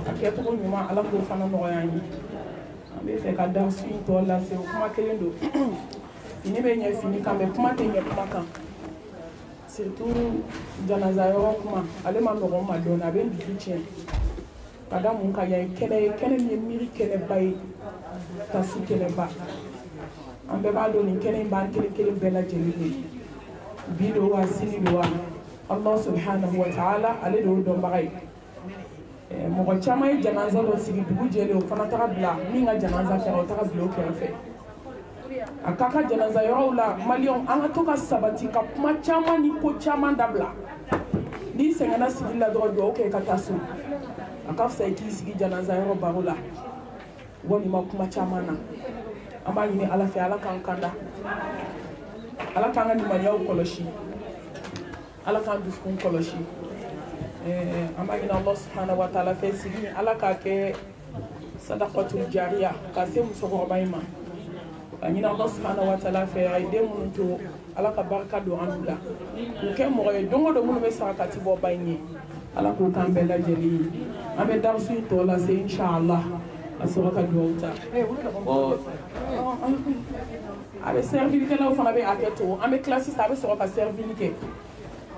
Akɛ tɔgɔ ɲuman ala k'o fana nɔgɔya ye an bɛ fɛ ka dansi tɔ lase o kuma kelen don fini bɛ ɲɛ fini kan mɛ kuma tɛ ɲɛ kuma kan surtout janaza yɔrɔ kuma ale ma nɔgɔn ma dɔɔnin a bɛ dusu tiɲɛ ka da mun ka yan kɛnɛ ye kɛnɛ min ye miiri kɛnɛba ye tasi kɛnɛba an bɛɛ b'a dɔn nin kɛnɛ in b'an kelen kelen bɛɛ lajɛlen ye bi don wa sini don wa Allah subhanahu wa ta'ala ale de y'o dɔnbaga ye mɔgɔ caman ye janaza dɔ sigi dugu jɛlen o fana taga bila min ka janaza kɛra o taga bila o kɛrɛfɛ a ka ka janaza yɔrɔw la maliyɛnw an ka to ka sabati ka kuma caman ni ko caman dabila n'i sɛgɛnna sigi la dɔrɔn dugawu kɛ ka taa so a ka fisa i k'i sigi janaza yɔrɔ baro la walima kuma caman na an b'a ɲini ala fɛ ala k'an kanda ala k'an ka limaniyaw kɔlɔsi ala k'an dusukun kɔlɔsi an b'a ɲini Allah subhanahu wa ta'ala fɛ sigi ala k'a kɛ sadaqatul jariya ka se musokɔrɔba in ma ka ɲini Allah subhanahu wa ta'ala fɛ a ye den minnu to ala ka barika don an la k'u kɛ mɔgɔ ye don o don minnu bɛ sarakati bɔ ba in ye ala k'o k'an bɛɛ lajɛlen ye an bɛ darisi tɔ lase inshallah a sɔrɔ ka dugawu ta a bɛ servilikɛlaw fana bɛ hakɛ to an bɛ tila sisan a bɛ sɔrɔ ka servili kɛ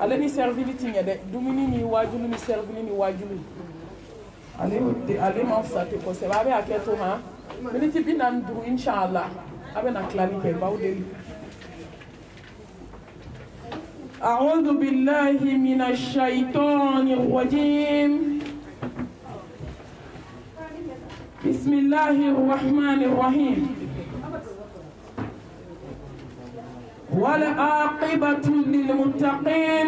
ale ni servili ti ɲɛ dɛ dumuni ni wajulu ni servili ni wajulu ale ma fisa ten kosɛbɛ a bɛ hakɛ to han miniti 45 inshallah a bɛ na tilali kɛ baw deli أعوذ بالله من الشيطان الرجيم بسم الله الرحمن الرحيم والعاقبة للمتقين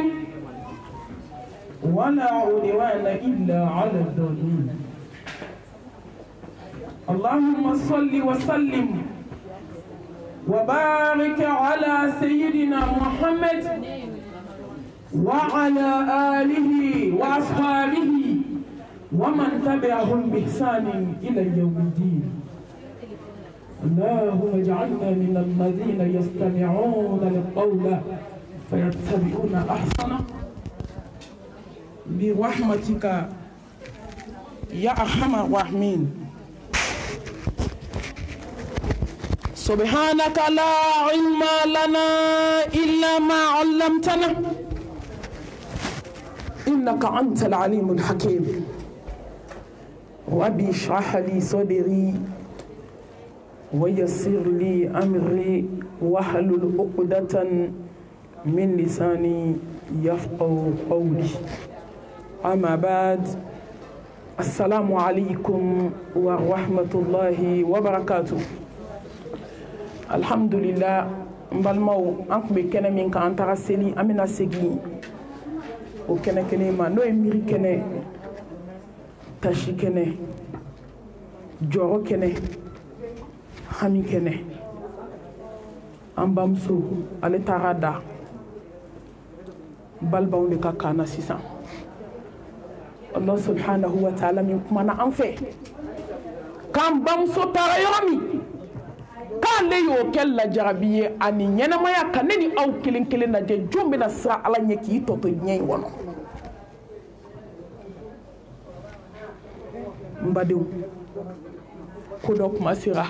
ولا عدوان إلا على الظالمين اللهم صل وسلم وبارك على سيدنا محمد وعلى آله وأصحابه ومن تبعهم بإحسان إلى يوم الدين اللهم اجعلنا من الذين يستمعون القول فيتبعون أحسنه برحمتك يا أرحم الراحمين سبحانك لا علم لنا إلا ما علمتنا إنك أنت العليم الحكيم ربي اشرح لي صدري ويسر لي أمري واحلل عقدة من لساني يفقهوا قولي أما بعد السلام عليكم ورحمة الله وبركاته الحمد لله mbalmaw an kun bɛ kɛnɛ min kan an taga seli an bɛna segin o kɛnɛ kelen ma n'o ye miiri kɛnɛ tasi kɛnɛ jɔrɔ kɛnɛ hami kɛnɛ an bamuso ale taga da balibaw de ka kan na sisan Allah subhanahu wa ta'ala min kumana an fɛ k'an bamuso taga yɔrɔ min k'ale y'o kɛ lajarabi ye ani ɲɛnamaya ka ne ni aw kelen kelen lajɛ jɔn bɛna siran ala ɲɛ k'i tɔ to diɲɛ in kɔnɔ n badenw ko dɔ kuma sera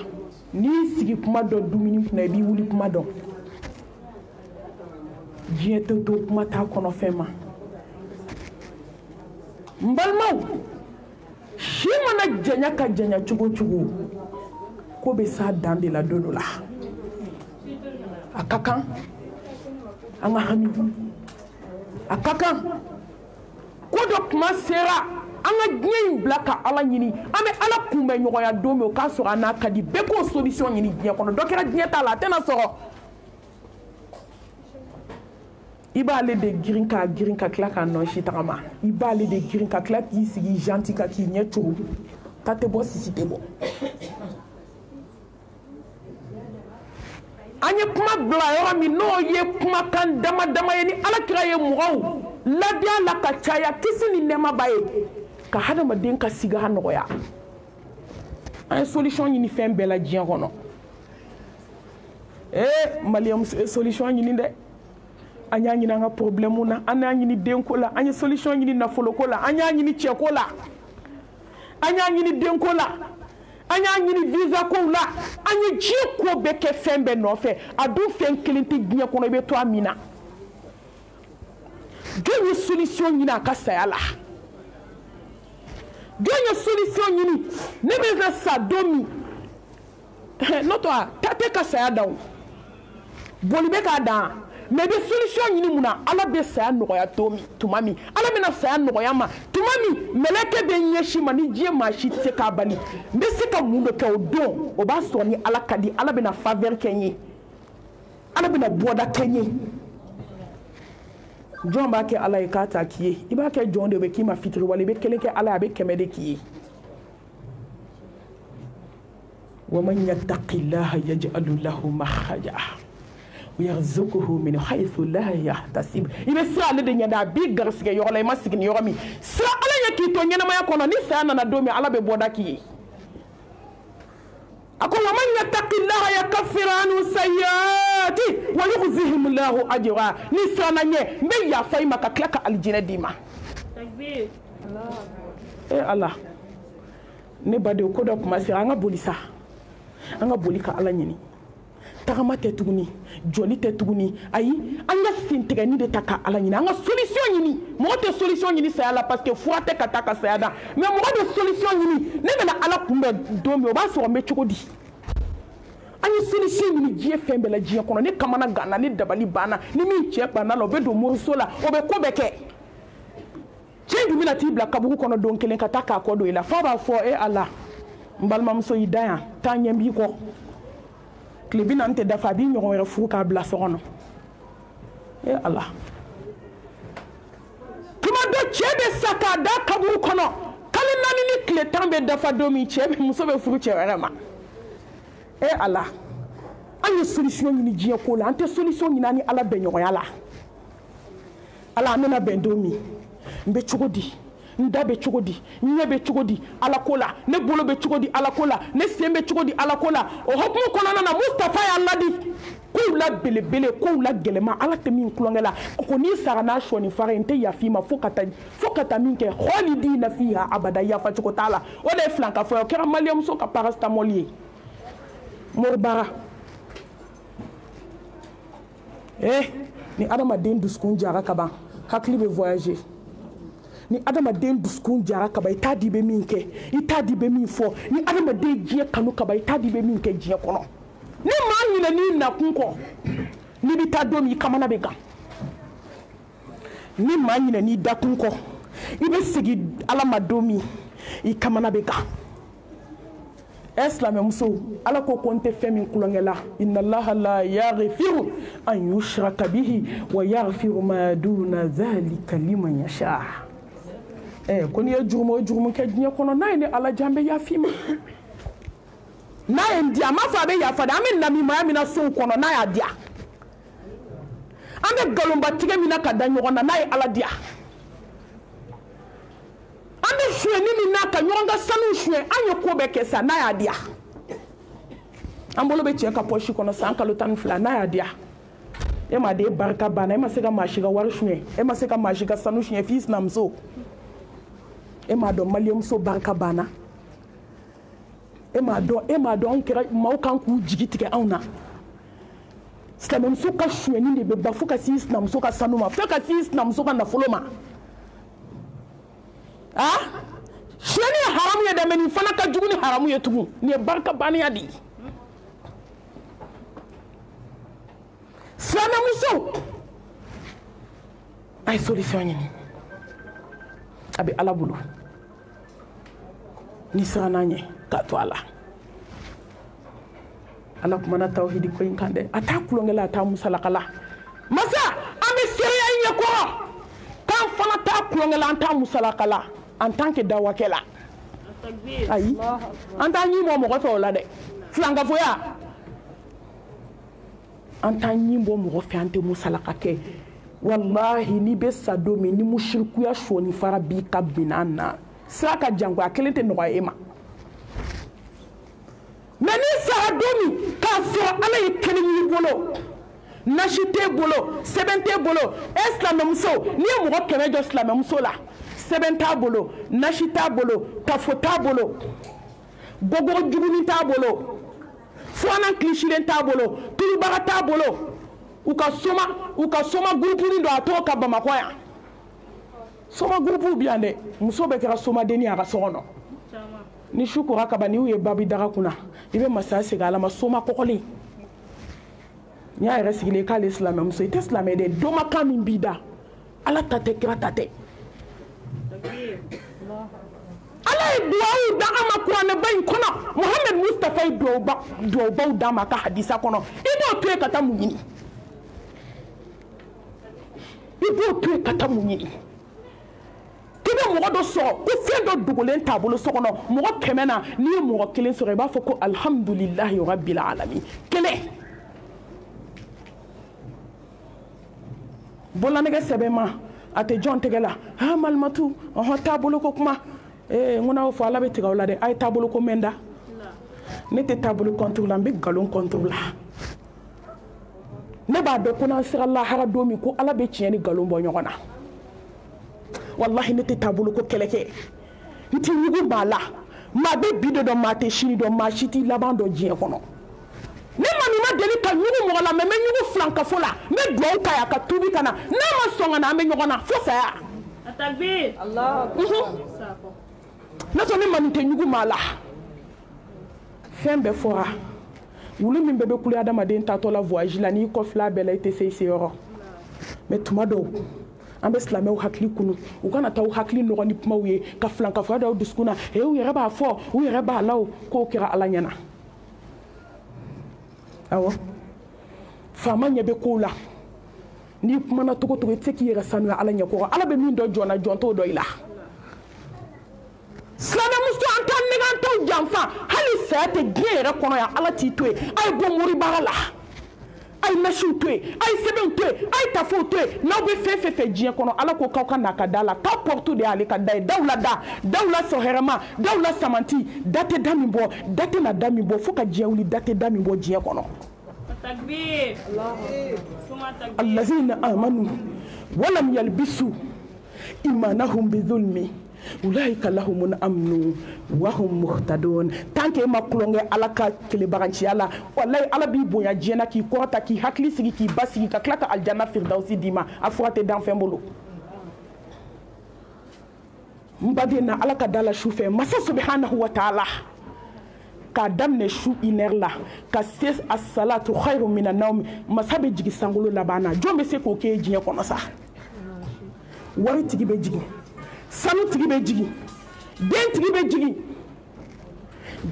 n'i sigi kuma dɔ dumuni kunna i b'i wuli kuma dɔn diɲɛ tɛ to kuma t'a kɔnɔ fɛn ma n balimaw si mana janya ka janya cogo cogo ko bɛ s'a dan de la don dɔ la a ka kan an ka hami a ka kan ko dɔ kuma sera an ka diɲɛ in bila ka ala ɲini an bɛ ala kunbɛn ɲɔgɔnya don min o k'a sɔrɔ a n'a ka di bɛɛ k'o solution ɲini diɲɛ kɔnɔ dɔ kɛra diɲɛ t'a la a tɛna sɔrɔ i b'ale de girin ka tila k'a nɔsi tagama i b'ale de girin ka tila k'i sigi gentil ka k'i ɲɛ cogo ta tɛ bɔ sisi tɛ bɔ an ye kuma bila yɔrɔ min n'o ye kumakan dama dama ye ni alakira ye mɔgɔw ladiya la ka caya kisi ni nɛɛma b'a ye ka hadamaden ka siga nɔgɔya an ye solution ɲini fɛn bɛɛ la diɲɛ kɔnɔ maliyɛn solution ɲini dɛ an y'a ɲini an ka problème na an y'a ɲini denko la an ye solution ɲini nafoloko la an y'a ɲini cɛko la an y'a ɲini denko la an y'a ɲini visa kow la an ye diɲɛ ko bɛɛ kɛ fɛn bɛɛ nɔfɛ a dun fɛn kelen tɛ diɲɛ kɔnɔ i bɛ to a min na jɔn ye solution ɲini a ka saya la jɔn ye solution ɲini ne bɛ na sa don min n'o tɛ ta tɛ ka saya dan o boli bɛ k'a dan mais bɛ solution ɲini mun na ala bɛ saya nɔgɔya tuma min ala bɛna saya nɔgɔya ma tuma min mɛlɛkɛ bɛ ɲɛsin ma ni diɲɛ maa si tɛ se k'a bali n bɛ se ka mun de kɛ o don o b'a sɔrɔ ni ala ka di ala bɛna faveur kɛ n ye ala bɛna bɔda kɛ n ye jɔn b'a kɛ ala ye k'a ta k'i ye i b'a kɛ jɔn de bɛ k'i ma fitiriwale i bɛ kelen kɛ ala ye a bɛ kɛmɛ de k'i ye ومن يتق الله يجعل له مخرجا ويرزقه من حيث لا يحتسب ibe sira ale de ɲɛda bi garisɛgɛ yɔrɔ la i ma sigi ni yɔrɔ min sira ala ye k'i to ɲɛnamaya kɔnɔ ni saya nana don min ala bɛ bɔda k'i ye a ko ومن يتق الله يكفر عنه سيئاته ويجزيه الله أجرا ni siranna ɲɛ n bɛ yafa i ma ka tila ka alijinɛ d'i ma ala ne badenw ko dɔ kuma sera an ka boli sa an ka boli ka ala ɲini tagama tɛ tuguni joli tɛ tuguni ayi an ka sentigɛni de ta ka ala ɲini an ka solution ɲini mɔgɔ tɛ solution ɲini saya la parce que fura tɛ ka taa ka saya da mais mɔgɔ bɛ solution ɲini ne bɛna ala kunbɛn don min o b'a sɔrɔ n bɛ cogo di an ye solution ɲini diɲɛ fɛn bɛɛ la diɲɛ kɔnɔ ni kamana ganna ni dabali banna ni min cɛ banna la o bɛ don moriso la o bɛ ko bɛɛ kɛ cɛ dun bɛna t'i bila kaburu kɔnɔ don kelen ka taa k'a kɔ don i la f'a b'a fɔ ala n balimamuso y'i da yan taa ɲɛ b'i kɔ tile 40 tɛ dafa a b'i ɲɔgɔn wɛrɛ furu k'a bila so kɔnɔ ala tuma dɔ cɛ bɛ sa k'a da kaburu kɔnɔ kalo 4 ni tile 10 bɛ dafa don min muso bɛ furu cɛ wɛrɛ ma ala an ye solution ɲini diɲɛ ko la an tɛ solution ɲini an ni ala bɛn ɲɔgɔnya la ala an bɛna bɛn don min n bɛ cogo di n da bɛ cogo di n ɲɛ bɛ cogo di ala ko la ne bolo bɛ cogo di ala ko la ne sen bɛ cogo di ala ko la o hukumu kɔnɔna na Mustafa y'a ladi kow la belebele kow la gɛlɛma ala tɛ min kulonkɛ la ko n'i sara n'a sɔni fara n tɛ yafa i ma fo ka taa min kɛ khalidina fiha abada yafa cogo t'a la o de ye filanka fɔ o kɛra maliyamuso ka paracetamol ye moribara ni adamaden dusukun jara ka ban hakili bɛ voyager ni adamaden dusukun jara ka ban i t'a di bɛ min kɛ i t'a di bɛ min fɔ ni adamaden diɲɛ kanu ka ban i t'a di bɛ min kɛ diɲɛ kɔnɔ ni maa ɲinɛ n'i nakun kɔ n'i bɛ taa don min i kamana bɛ gan ni maa ɲinɛ n'i dakun kɔ i bɛ segin ala ma don min i kamana bɛ gan silamɛmuso ala ko ko n tɛ fɛn min kulonkɛ la inna allaha la yaghfiru an yushraka bihi wa yaghfiru ma duna dhalika liman yasha ko n'i ye jurumu o jurumu kɛ diɲɛ kɔnɔ n'a ye ni ala jan bɛ yafi ma n'a ye n diya n m'a fɔ a bɛ yafa dɛ an bɛ namimaya min na sow kɔnɔ n'a y'a diya an bɛ nkalonbatigɛ min na ka da ɲɔgɔn na n'a ye ala diya an bɛ suɲɛni min n'a ka ɲɔgɔn ka sanu suɲɛ an ye ko bɛɛ kɛ sa n'a y'a diya an bolo bɛ cɛ ka pɔsi kɔnɔ san kalo 12 n'a y'a diya e ma de barika banna e ma se ka maa si ka wari suɲɛ e ma se ka maa si ka sanu suɲɛ f'i sinamuso e m'a dɔn maliyamuso barika banna e m'a dɔn anw kɛra maaw kan k'u jigi tigɛ anw na silamɛmuso ka suɲɛni de bɛ ban fo ka s'i sinamuso ka sanu ma fo ka s'i sinamuso ka nafolo ma suɲɛni ye haramu ye dɛ mais nin fana ka jugu ni haramu ye tugun nin ye barika banniya de ye silamɛmuso a ye solution ɲini a bɛ ala bolo ni siranna ɲɛ k'a to a la ala kumana tawhidi ko in kan dɛ a t'a kulonkɛ la a t'a musalaka la masa an bɛ seereya i ɲɛ kɔrɔ k'an fana t'a kulonkɛ la an t'a musalaka la en tant que dawakɛ la ayi an t'a ɲi bɔ mɔgɔ fɛ o la dɛ filankafoya an t'a ɲi bɔ mɔgɔ fɛ an tɛ musalaka kɛ wallahi n'i bɛ sa don min ni musirikuya sɔni fara b'i ka binan na sira ka jan a kelen tɛ nɔgɔya e ma mais n'i sara don min k'a sɔrɔ ala ye kelen y'i bolo nasi tɛ bolo sɛbɛn tɛ bolo silamɛmuso n'i ye mɔgɔ 100 jɔ silamɛmuso la sɛbɛn t'a bolo nasi t'a bolo kafo t'a bolo gogo juguni t'a bolo fuwanan kilisilen t'a bolo tulubaga t'a bolo u ka soma gurupuni don a t'o ka Bamakɔ yan soma gurupu bi yan dɛ muso bɛ kɛra somadenni a ka so kɔnɔ ni su kora kaban n'i y'u ye babi daga kunna i bɛ masaya segin ala ma soma kɔkɔlen n'i y'a yɛrɛ sigilen k'ale silamɛmuso i tɛ silamɛ dɛ dɔmakan min b'i da ala ta tɛ kira ta tɛ ala ye duwawu da an ma kuranɛba in kɔnɔ Muhamɛd Mustafa ye duwawubaw d'a ma a ka hadisa kɔnɔ i b'o to yen ka taa mun ɲini i b'o to yen ka taa mun ɲini k'i bɛ mɔgɔ dɔ sɔrɔ ko fɛn dɔ dogolen t'a bolo so kɔnɔ mɔgɔ 100 na n'i ye mɔgɔ 1 sɔrɔ i b'a fɔ ko alhamdulilahi rabbil alamin kelen bololanɛgɛ sɛbɛn ma a tɛ jɔn tɛgɛ la malimatu taabolo ko kuma n ko n'aw fɔ ala bɛ tigɛ aw la dɛ a ye taabolo ko mɛn da ne tɛ taabolo kɔntugu la n bɛ nkalon kɔntugu la ne b'a dɔn ko n'an sera lahara don min ko ala bɛ tiɲɛ ni nkalon bɔ ɲɔgɔn na wallahi ne tɛ taabolo ko kɛlɛ kɛ n tɛ ɲugu maa la maa bɛ bi dɔn maa tɛ sini dɔn maa si t'i laban dɔn diɲɛ kɔnɔ ne ma nin ma deli ka ɲugu mɔgɔ la mɛ n bɛ ɲugu filankafo la n bɛ duwawu k'a ye a ka tuubi ka na n'a ma sɔn ka na an bɛ ɲɔgɔn na fo saya ne sɔn ne ma nin tɛ ɲugu maa la fɛn bɛɛ fɔra wulu min bɛɛ bɛ kule adamaden tatɔ la voyage la n'i kɔfila bɛɛ la i tɛ se i seyɔrɔ mɛ tuma dɔw an bɛ silamɛw hakili kunu u kana taa u hakili nɔgɔ ni kumaw ye ka filankafoya da u dusukun na u yɛrɛ b'a fɔ u yɛrɛ b'a la o k'o kɛra ala ɲɛna awɔ faama ɲɛ bɛ kow la n'i kumana togo togo i tɛ se k'i yɛrɛ sanuya ala ɲɛ kɔrɔ ala bɛ min dɔn jɔn na jɔn t'o dɔn i la silamɛmuso an t'an nɛgɛ an t'aw janfa hali saya tɛ diɲɛ yɛrɛ kɔnɔ yan ala t'i to yen a ye bɔ moribaga la a ye nasiw to yen a ye sɛbɛnw to yen a ye tafow to yen n'aw bɛ fɛn fɛn fɛ diɲɛ kɔnɔ ala ko k'aw ka n'a ka da la k'aw pɔrɔtu de y'ale ka da ye daw la da daw la sɔn hɛrɛma daw la samanti da tɛ da min bɔ da tɛ na da min bɔ fo ka diɲɛ wuli da tɛ da min bɔ diɲɛ kɔnɔ allazina amanu walam yalbisu imanahum bizulmi ulaika lahumul amnu wa hum muhtadun tant que ma kulonge ala ka kelebaganciya la wallahi ala b'i bonya diɲɛ na k'i kɔrɔta k'i hakili sigi k'i basigi ka tila ka aljanna firdausi d'i ma a fura tɛ dan fɛn bolo n baden na ala ka da la su fɛ masa subhanahu wa ta'ala k'a daminɛ su 1 heure la ka se a salatu khairu mina nawmi masa bɛ jigi sankolo laban na jɔn bɛ se k'o kɛ diɲɛ kɔnɔ sa wari tigi bɛ jigin sanu tigi bɛ jigin den tigi bɛ jigin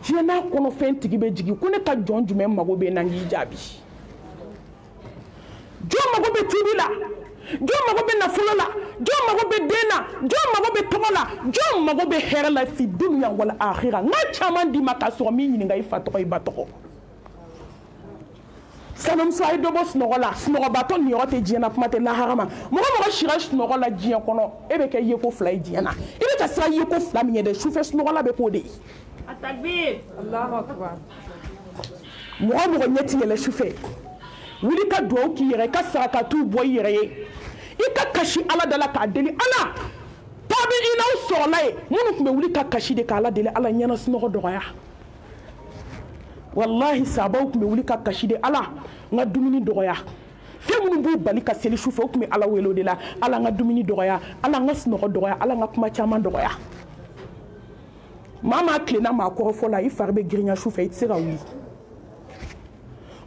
diɲɛ n'a kɔnɔ fɛn tigi bɛ jigin ko ne ka jɔn jumɛn mago bɛ na n k'i jaabi jɔn mago bɛ tubi la jɔn mago bɛ nafolo la jɔn mago bɛ den na jɔn mago bɛ tɔgɔ la jɔn mago bɛ hɛrɛ la fi dunuya wala akhira n ka caman d'i ma k'a sɔrɔ min ɲininka i fa tɔgɔ i ba tɔgɔ sanamuso a ye dɔ bɔ sunɔgɔ la sunɔgɔbatɔ niyɔrɔ tɛ diɲɛ na kuma tɛ lahara ma mɔgɔ mɔgɔ sira sunɔgɔ la diɲɛ kɔnɔ e bɛ kɛ yeko 2 ye diɲɛ na i bɛ ka siran yeko 2 min ye dɛ sufɛ sunɔgɔ la bɛ k'o de ye mɔgɔ mɔgɔ ɲɛ ti yɛlɛ sufɛ wuli ka duwawu k'i yɛrɛ i ka sarakatiw bɔ i yɛrɛ ye i ka kasi ala da la k'a deli ala tabi i n'aw sɔrɔla ye minnu tun bɛ wuli ka kasi de k'ala deli ala ɲɛna sunɔgɔ dɔgɔya wallahi sabaw tun bɛ wuli ka kasi de ala n ka dumuni dɔgɔya fɛn minnu b'u bali ka seli sufɛ o tun bɛ ala wele o de la ala n ka dumuni dɔgɔya ala n ka sunɔgɔ dɔgɔya ala n ka kuma caman dɔgɔya maa maa tilenna maa kɔrɔfɔ la i fari bɛ girinya sufɛ i tɛ se ka wuli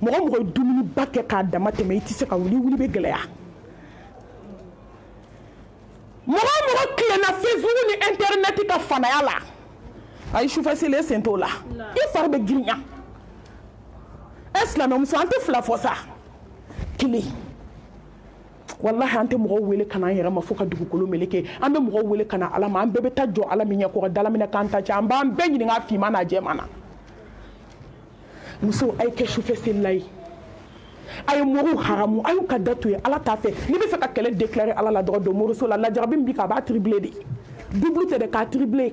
mɔgɔ mɔgɔ ye dumuni ba kɛ k'a dama tɛmɛ i tɛ se ka wuli wuli bɛ gɛlɛya mɔgɔ mɔgɔ tilenna facebook ni internet ka fanaya la ayi sufɛ seli e sen t'o la i fari bɛ girinya silamɛmuso an tɛ fila fɔ sa kelen wallahi an tɛ mɔgɔw wele ka na an yɛrɛ ma fo ka dugukolo meleke an bɛ mɔgɔw wele ka na ala ma an bɛɛ bɛ taa jɔ ala min ɲɛ kɔrɔ dalaminɛ k'an ta cɛ an b'an bɛɛ ɲininka finman n'a jɛman na musow a ye kɛ sufɛ selila ye a ye mɔriw haramu a y'u ka da to ye ala t'a fɛ n'i bɛ fɛ ka kɛlɛ déclarer ala la dɔrɔn don moriso la lajarabi min bi k'a b'a tribler de double tɛ dɛ k'a tribler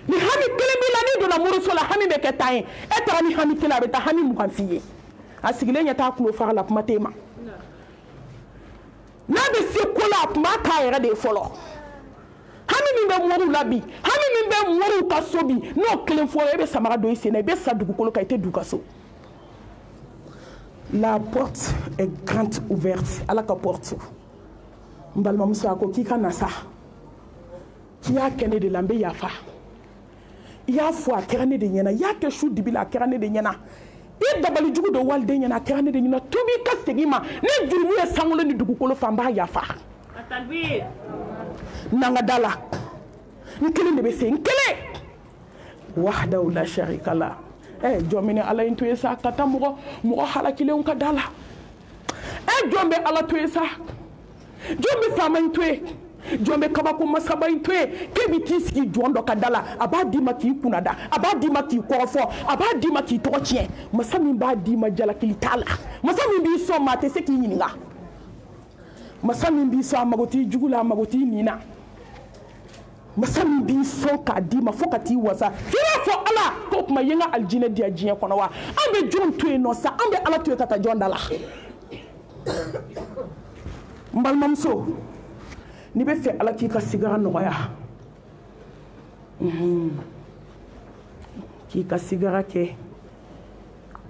ni hami kelen b'i la n'i donna moriso la hami bɛ kɛ tan ye e taara ni hami kelen a bɛ taa hami 20 f'i ye a sigilen ɲɛ t'a kulo fara la kuma tɛ ma n'a bɛ se ko la a tun b'a k'a yɛrɛ de ye fɔlɔ hami min bɛ moriw la bi hami min bɛ moriw ka so bi n'o kelen fɔra e bɛ samara don i sen na i bɛ sa dugukolo kan i tɛ du ka so la porte est grande ouverte ala ka porte n balimamuso a ko k'i ka na sa k'i y'a kɛ ne de la n bɛ yafa i y'a fɔ a kɛra ne de ɲɛna i y'a kɛ su dibi la a kɛra ne de ɲɛna i dabali jugu dɔ waliden ɲɛna a kɛra ne de ɲɛna tubi ka segin ma ne jurumu ye sankolo ni dugukolo fan b'a yafa n'an ka da la n kelen de bɛ se n kelen wahdahu la sharika la jɔn bɛ ni ala in to ye sa ka taa mɔgɔ halakilenw ka da la jɔn bɛ ala to ye sa jɔn bɛ faama in to ye jɔn bɛ kabako masaba in to ye k'e bɛ t'i sigi jɔn dɔ ka da la a b'a d'i ma k'i kunna da a b'a d'i ma k'i kɔrɔfɔ a b'a d'i ma k'i tɔgɔ tiɲɛ masa min b'a d'i ma jalakili t'a la masa min b'i sɔn maa tɛ se k'i ɲininka masa min b'i sɔn a mago t'i jugu la a mago t'i nin na masa min b'i sɔn k'a d'i ma fo ka t'i wasa k'i b'a fɔ ala k'o tuma ye n ka alijinɛ di yan diɲɛ kɔnɔ wa an bɛ jɔn to yen nɔ sa an bɛ ala to yen ka taa jɔn da la n balimamuso n'i bɛ fɛ ala k'i ka sigara nɔgɔya k'i ka sigara kɛ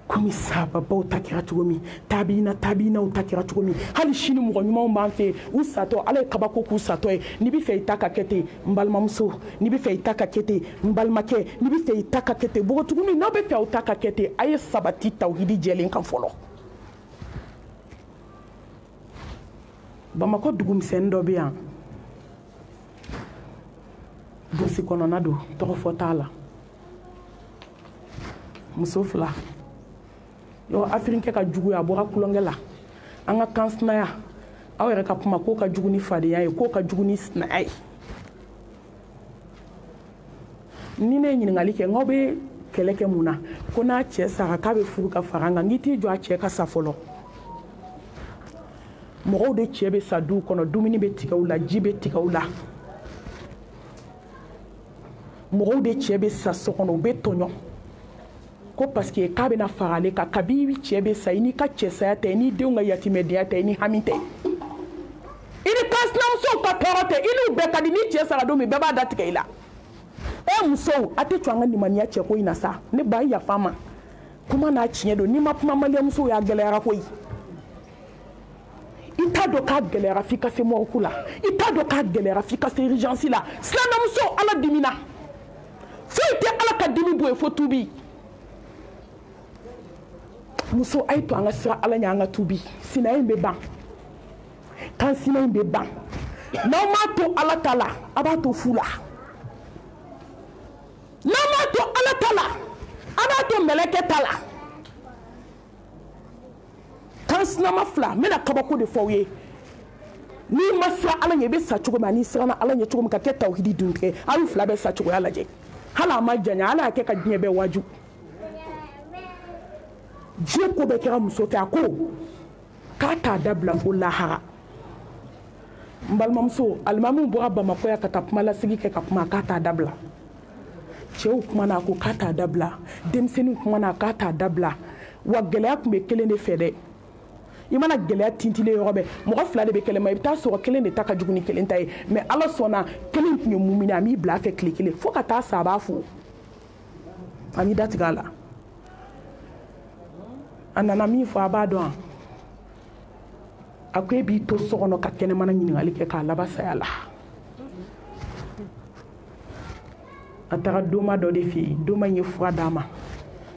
komi sababaw ta kɛra cogo min tabiinaw ta kɛra cogo min hali sini mɔgɔ ɲumanw b'an fɛ u satɔ ala ye kabako k'u satɔ ye n'i bɛ fɛ i ta ka kɛ ten n balimamuso n'i bɛ fɛ i ta ka kɛ ten n balimakɛ n'i bɛ fɛ i ta ka kɛ ten npogotigini n'aw bɛ fɛ aw ta ka kɛ ten a ye sabati tawhidi jɛlen kan fɔlɔ bamakɔ dugu misɛnnin dɔ bɛ yan burusi kɔnɔna don tɔgɔ fɔ t'a la muso fila yɔrɔ afirinkɛ ka jugu ye a bɔra kulonkɛ la an ka kan sinaya aw yɛrɛ ka kuma k'o ka jugu ni fadenya ye k'o ka jugu ni sinaya ye ni ne ye ɲininkali kɛ n'aw bɛ kɛlɛ kɛ mun na ko n'a cɛ sara k'a bɛ furu ka fara an kan n'i t'i jɔ a cɛ ka sa fɔlɔ mɔgɔw de cɛ bɛ sa duw kɔnɔ dumuni bɛ tigɛ u la ji bɛ tigɛ u la mɔgɔw de cɛ bɛ sa so kɔnɔ u bɛ tɔɲɔ ko parce que k'a bɛna fara ale kan kabi i cɛ bɛ sa i n'i ka cɛsaya tɛ i n'i denw ka yatimɛdenya tɛ i ni hami tɛ i ni kansinamusow ka tɔɔrɔ tɛ i n'u bɛɛ ka di n'i cɛ sara don min bɛɛ b'a da tigɛ i la musow a tɛ to an ka nimaniya cɛko in na sa ne ba yafa ma kuma n'a tiɲɛ don n'i ma kuma maliyamusow y'a gɛlɛyara koyi i t'a dɔn k'a gɛlɛyara f'i ka se mɔriku la i t'a dɔn k'a gɛlɛyara f'i ka se urgence la silamɛmusow ala dimina foyi tɛ ala ka dimi bɔ yen fo tubi muso a ye to an ka sira ala ɲɛ an ka tubi sinaya in bɛ ban kansina in bɛ ban n'aw m'a to ala ta la a b'a to fu la n'aw m'a to ala ta la a b'a to mɛlɛkɛ ta la kansinama fila n bɛna kabako de fɔ aw ye n'i ma sira ala ɲɛ i bɛ sa cogo min ani siranna ala ɲɛ cogo min ka kɛ tawhidi duntigɛ aw fila bɛ sa cogoya lajɛ hali a ma janya ala y'a kɛ ka diɲɛ bɛɛ waju diɲɛ ko bɛɛ kɛra muso fɛ a ko k'a t'a dabila fo lahara n balimamuso alimamiw bɔra bamakɔ yan ka taa kumalasigi kɛ ka kuma k'a t'a dabila cɛw kumana a ko k'a t'a dabila denmisɛnninw kumana k'a t'a dabila wa gɛlɛya tun bɛ kelen de fɛ dɛ i mana gɛlɛya tintilen yɔrɔ bɛɛ mɔgɔ fila de bɛ kɛlɛ ma i bɛ taa sɔrɔ kelen de ta ka jugu ni kelen ta ye mɛ ala sɔnna kelen tun ye mumini a m'i bila a fɛ tile kelen fo ka taa sa a b'a fo a m'i datigɛ a la a nana min fɔ a b'a dɔn a ko e b'i to so kɔnɔ ka kɛnɛmana ɲininkali kɛ k'a laban saya la a taara doma dɔ de fɛ yen doma in ye fura d'a ma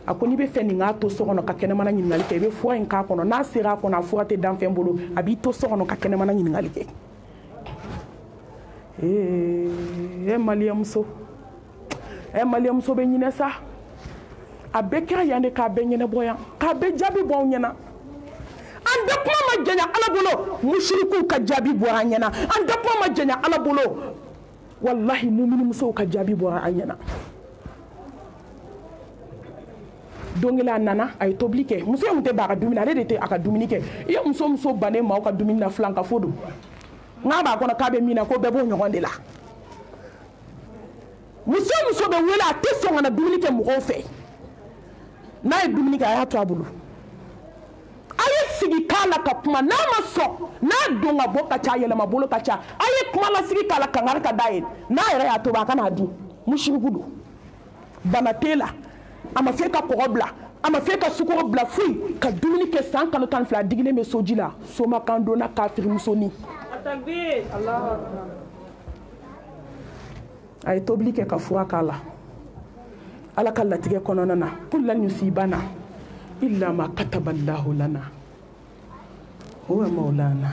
a ko n'i bɛ fɛ nin k'a to so kɔnɔ ka kɛnɛmana ɲininkali kɛ i bɛ fura in k'a kɔnɔ n'a sera a kɔnɔ a fura tɛ dan fɛn bolo a b'i to so kɔnɔ ka kɛnɛmana ɲininkali kɛ maliyamuso maliyamuso bɛ ɲinɛ sa a bɛɛ kɛra yan de k'a bɛɛ ɲɛnabɔ yan k'a bɛɛ jaabi bɔ an ɲɛna an bɛɛ kuma ma janya ala bolo musirikuw ka jaabi bɔra an ɲɛna an bɛɛ kuma ma janya ala bolo wallahi muminimusow ka jaabi bɔra an ɲɛna don kelen a nana a ye tobili kɛ muso in tun tɛ ba a ka dumuni ale de tɛ a ka dumuni kɛ i ye muso bannen maaw ka dumuni na filan ka fo don n'a b'a kɔnɔ k'a bɛ min na ko bɛɛ b'o ɲɔgɔn de la muso bɛ wele a tɛ sɔn ka na dumuni kɛ mɔgɔw fɛ n'a ye dumuni kɛ a y'a to a bolo ala ka kuma n'a ma sɔn n'a don ka bɔ ka ca yɛlɛma bolo ka ca a ye kuma lasigi k'a la kangari ka da ye n'a yɛrɛ y'a tobi a kana dun musiriku don bana t'e la a ma fɛ ka kɔgɔ bila a ma fɛ ka sukɔrɔ bila foyi ka dumuni kɛ san kalo 12 digilen bɛ soji la somakan donna kafiri musonin a ye tobili kɛ ka fura k'a la ala ka latigɛ kɔnɔna na kul lan yusibana illa ma kataballahu lana huwa maulana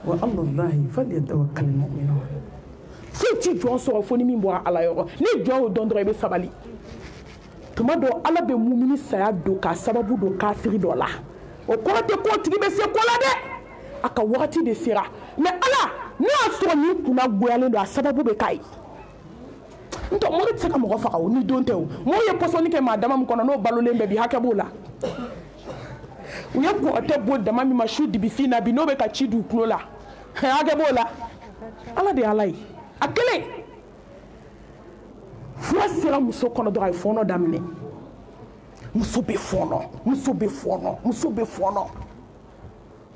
wa alallahi falyatawakkalul mu'minun foyi ti jɔn sɔrɔ fo ni min bɔra ala yɔrɔ ni jɔn y'o dɔn dɔrɔn i bɛ sabali tuma dɔ ala bɛ mumini saya don k'a sababu don kafiri dɔ la o kɔrɔ tɛ ko tigi bɛ se ko la dɛ a ka wagati de sera mais ala n'a y'a sɔrɔ nin kunna goyalen don a sababu bɛ k'a ye ntɔ mɔgɔ tɛ se ka mɔgɔ faga o ni don tɛ o mɔgɔ ye pɔsɔni kɛ maa dama min kɔnɔ n'o balolen bɛɛ bi hakɛ b'o la u ye kɔgɔtɛ bɔ dama min ma su dibifin na bi n'o bɛ ka ci du tulo la hakɛ b'o la ala de ye ala ye a kelen fura sera muso kɔnɔ dɔrɔn a ye fɔɔnɔ daminɛ muso bɛ fɔɔnɔ muso bɛ fɔɔnɔ muso bɛ fɔɔnɔ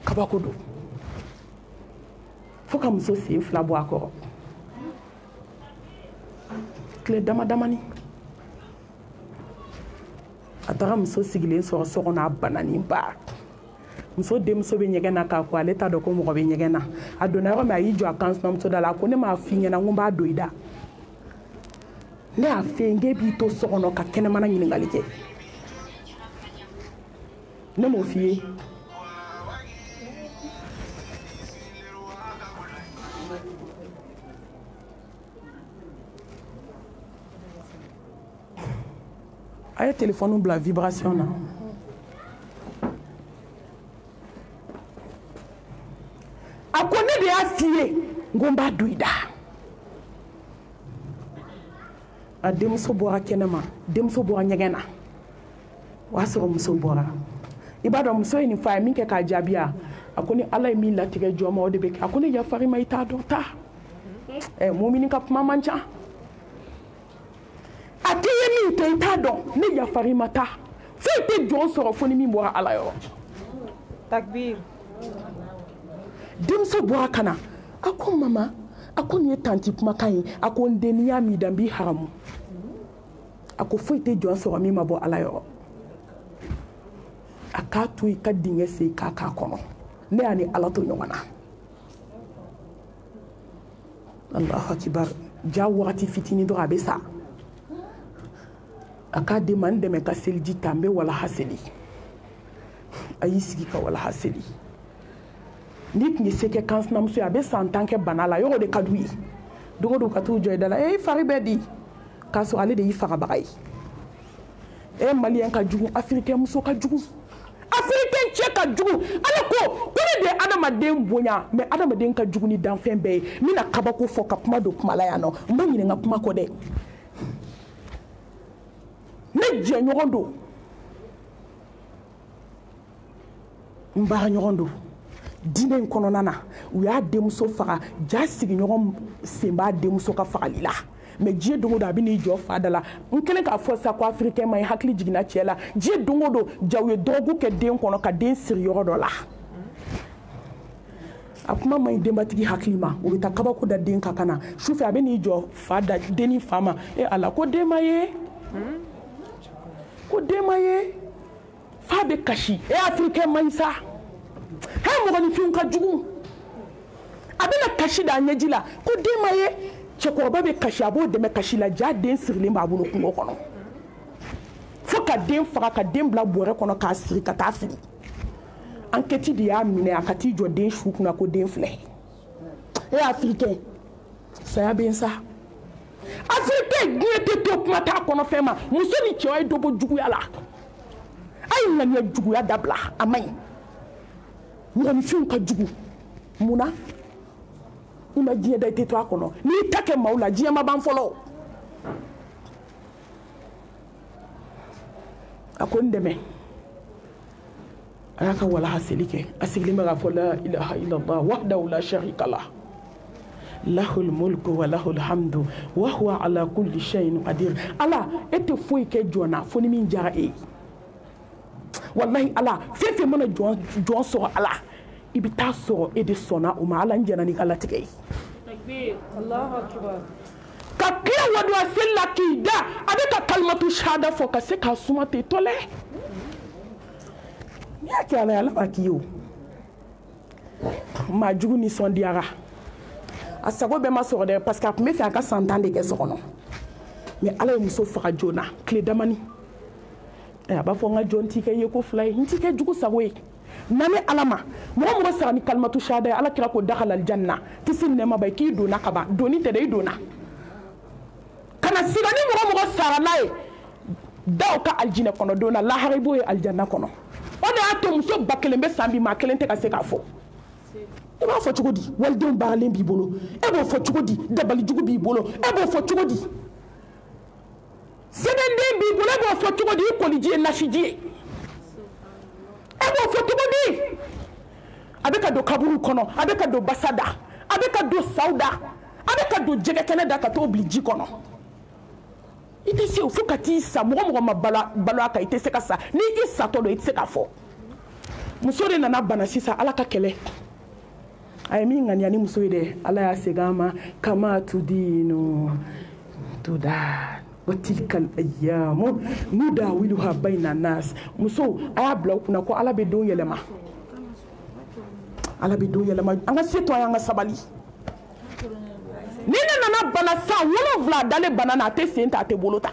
kabako don fo ka muso sen 2 bɔ a kɔrɔ tile dama damani a taga muso sigilen sɔrɔ so kɔnɔ a bananen ba muso denmuso bɛ ɲɛgɛn na k'a ko ale t'a dɔn ko mɔgɔ bɛ ɲɛgɛn na a donna yɔrɔ min a y'i jɔ a kansinamuso da la a ko ne m'a f'i ɲɛna n ko n b'a don i da ne y'a f'i ye n k'e b'i to so kɔnɔ ka kɛnɛmana ɲininkali kɛ ne m'o f'i ye a ye téléphone bila vibration na a ko ne de y'a f'i ye n ko n b'a don i da a denmuso bɔra kɛnɛma denmuso bɔra ɲɛgɛn na o y'a sɔrɔ muso bɔra i b'a dɔn muso ye nin fɔ a ye min kɛ k'a jaabiya a ko ni ala ye min latigɛ jɔn ma o de bɛ kɛ a ko ne yafari ma i t'a dɔn ta mumini ka kuma man ca a k'i ye min kɛ i t'a dɔn ne yafari ma ta foyi tɛ jɔn sɔrɔ fo ni min bɔra ala yɔrɔ takbir denmuso bɔra ka na a ko mama a ko nin ye tanti kumakan ye a ko n den n'i y'a min dan n b'i haramu a ko foyi tɛ jɔn sɔrɔ min ma bɔ ala yɔrɔ a k'a to i ka dingɛ sen k'a k'a kɔnɔ ne y'a ni ala to ɲɔgɔn na Allahu akibar ja wagati fitinin dɔrɔn a bɛ sa a k'a den ma n dɛmɛ ka seliji ta n bɛ walaha seli a y'i sigi ka walaha seli n'i tun ye se kɛ kansinamuso ye a bɛ san 10 kɛ bana la yɔrɔ de ka d'u ye don o don ka t'u jɔ i da la i fari bɛ di k'a sɔrɔ ale de y'i fagabaga ye maliyɛn ka jugu afirikɛn muso ka jugu afirikɛn cɛ ka jugu ala ko ne de ye adamaden bonya mais adamaden ka jugu ni danfɛn bɛɛ ye n bɛna kabako fɔ ka kuma don kuma la yan nɔ n bɛ ɲininka kuma kɔ dɛ ne jɛɲɔgɔn don n baaraɲɔgɔn don diinɛ in kɔnɔna na u y'a denmuso faga ja sigiɲɔgɔn sen b'a denmuso ka fagali la mais diɲɛ don o don a bɛ n'i jɔ fa da la n kɛlen k'a fɔ sa ko afirikɛn ma ye hakili jiginna cɛ la diɲɛ don o don ja u ye dɔgɔkun kɛ den kɔnɔ ka den siri yɔrɔ dɔ la a kuma man ɲi denbatigi hakili ma o bɛ taa kabako da den kan ka na sufɛ a bɛ n'i jɔ fa da denni fa ma ala ko den ma ye ko den ma ye fa bɛ kasi afirikɛn ma ɲi sa mɔgɔninfinw ka jugu a bɛna kasi da a ɲɛji la ko den ma ye cɛkɔrɔba bɛ kasi a b'o dɛmɛ kasi la ja den sirilen b'a bolo kungo kɔnɔ fo ka den faga ka den bila bɔrɛ kɔnɔ k'a siri ka taa fili enquête de y'a minɛ a ka t'i jɔ den su kunna ko den filɛ afirikɛn saya bɛ n sa afirikɛn diɲɛ tɛ to kuma t'a kɔnɔ fɛn ma muso ni cɛ ye dɔ bɔ juguya la a ye ŋaniya juguya dabila a man ɲi mɔgɔninfinw ka jugu munna i ma diɲɛ da i tɛ to a kɔnɔ n'i ta kɛ maaw la diɲɛ ma ban fɔlɔ a ko n dɛmɛ a y'a ka walaha seli kɛ a sigilen bɛ k'a fɔ la ilaha illallah wahdahu la sharika lah lahul mulku wa lahul hamdu wa huwa ala kulli shay'in qadir ala e tɛ foyi kɛ jɔn na fo ni min diyara e ye wallahi ala fefe mana jɔn sɔrɔ ala i bɛ taa sɔrɔ e de sɔnna o ma ala n jɛna n'i ka latigɛ ye ka tila waduwa seli la k'i da a bɛ ka kalimatu shahada fɔ ka se k'a suma ten tɔlɛ n'i y'a kɛ ala ye ala b'a k'i ye o maa jugu nisɔndiyara a sago bɛɛ ma sɔrɔ dɛ parce que a tun bɛ fɛ a ka san 10 de kɛ so kɔnɔ mais ala ye muso faga joona tile damani a b'a fɔ n ka jɔn n t'i kɛ ye ko fila ye n t'i kɛ jugu sago ye nami ala ma mɔgɔ mɔgɔ sara ni kalimatu shahada ye ala kira ko dakhala aljanna kisi nɛɛma ba k'i donna ka ban doni tɛ dɛ i donna kana siga ni mɔgɔ mɔgɔ sara n'a ye daw ka aljinɛ kɔnɔ donna lahara i b'o ye aljanna kɔnɔ o de y'a to muso ba kelen bɛ san bi maa kelen tɛ ka se k'a fɔ i b'a fɔ cogo di walidenw baaralen b'i bolo e b'o fɔ cogo di dabalijugu b'i bolo e b'o fɔ cogo di sɛbɛnden b'i bolo e b'o fɔ cogo di i koliji ye nasiji ye e b'o fɔ cogo di a bɛ ka don kaburu kɔnɔ a bɛ ka don basa da a bɛ ka don saw da a bɛ ka don jɛgɛ kɛnɛ da ka t'o bili ji kɔnɔ i tɛ se o fo ka t'i sa mɔgɔ mɔgɔ ma balo a kan i tɛ se ka sa ni i satɔ don i tɛ se k'a fɔ muso de nana bana sisan ala ka kɛlɛ a ye min ŋaniya ni muso ye dɛ ala y'a segin a ma kama tudinu tuda wa tilkal ayyamu nudawiluha bayna nas muso a y'a bila u kunna ko ala bɛ don yɛlɛma ala bɛ don yɛlɛma an ka se to an ka sabali ni ne nana bana san 7 dale bana na a tɛ sen ta a tɛ bolo ta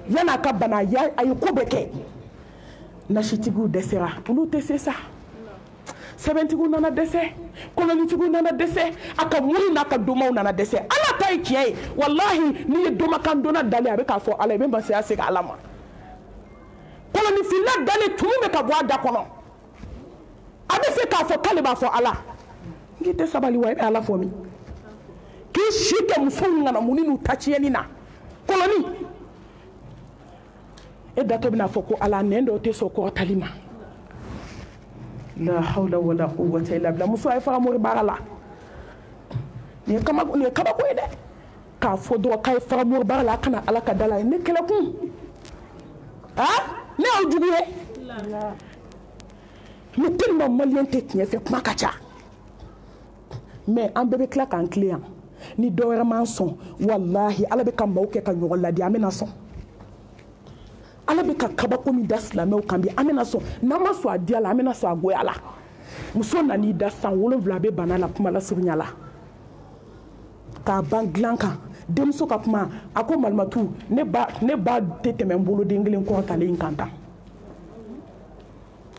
yan'a ka bana a ye ko bɛɛ kɛ nasitigiw dɛsɛra olu tɛ se sa sɛbɛntigiw nana dɛsɛ kolonitigiw nana dɛsɛ a ka muru n'a ka domaw nana dɛsɛ ala ta ye tiɲɛ ye wallahi n'i ye domakan donna dale a bɛ k'a fɔ ala i bɛ masaya segin ala ma kolonifila dale tumu bɛ ka bɔ a da kɔnɔ a bɛ fɛ k'a fɔ k'ale b'a fɔ ala n'i tɛ sabali wa i bɛ ala fɔ min k'i si kɛ musow ŋanamuni n'u ta tiɲɛni na koloni e datɔ bɛna fɔ ko ala nɛn dɔw tɛ sɔn kɔrɔtali ma la hawla wala quwwata illa billah muso ay faga mori baara la ni kabako ye dɛ k'a fɔ dɔrɔn k'a ye faga mori baara la a kana ala ka da la ye ne kɛlɛkun ne y'aw jugu ye mais tellement maliyɛn tɛ tiɲɛ fɛ kuma ka ca mais an bɛɛ bɛ tila k'an tilen yan ni dɔ wɛrɛ m'an sɔn wallahi ala bɛ ka maaw kɛ ka ɲɔgɔn ladi an bɛna sɔn ala bɛ ka kabako min da silamɛw kan bi an bɛna sɔn n'an ma sɔn a diya la an bɛna sɔn a goya la muso nan'i da san 7 a bɛ bana la kuma la surunya la k'a ban dilan kan denmuso ka kuma a ko malimatu ne ba tɛ tɛmɛ n bolo den kelen kɔrɔtalen in kan tan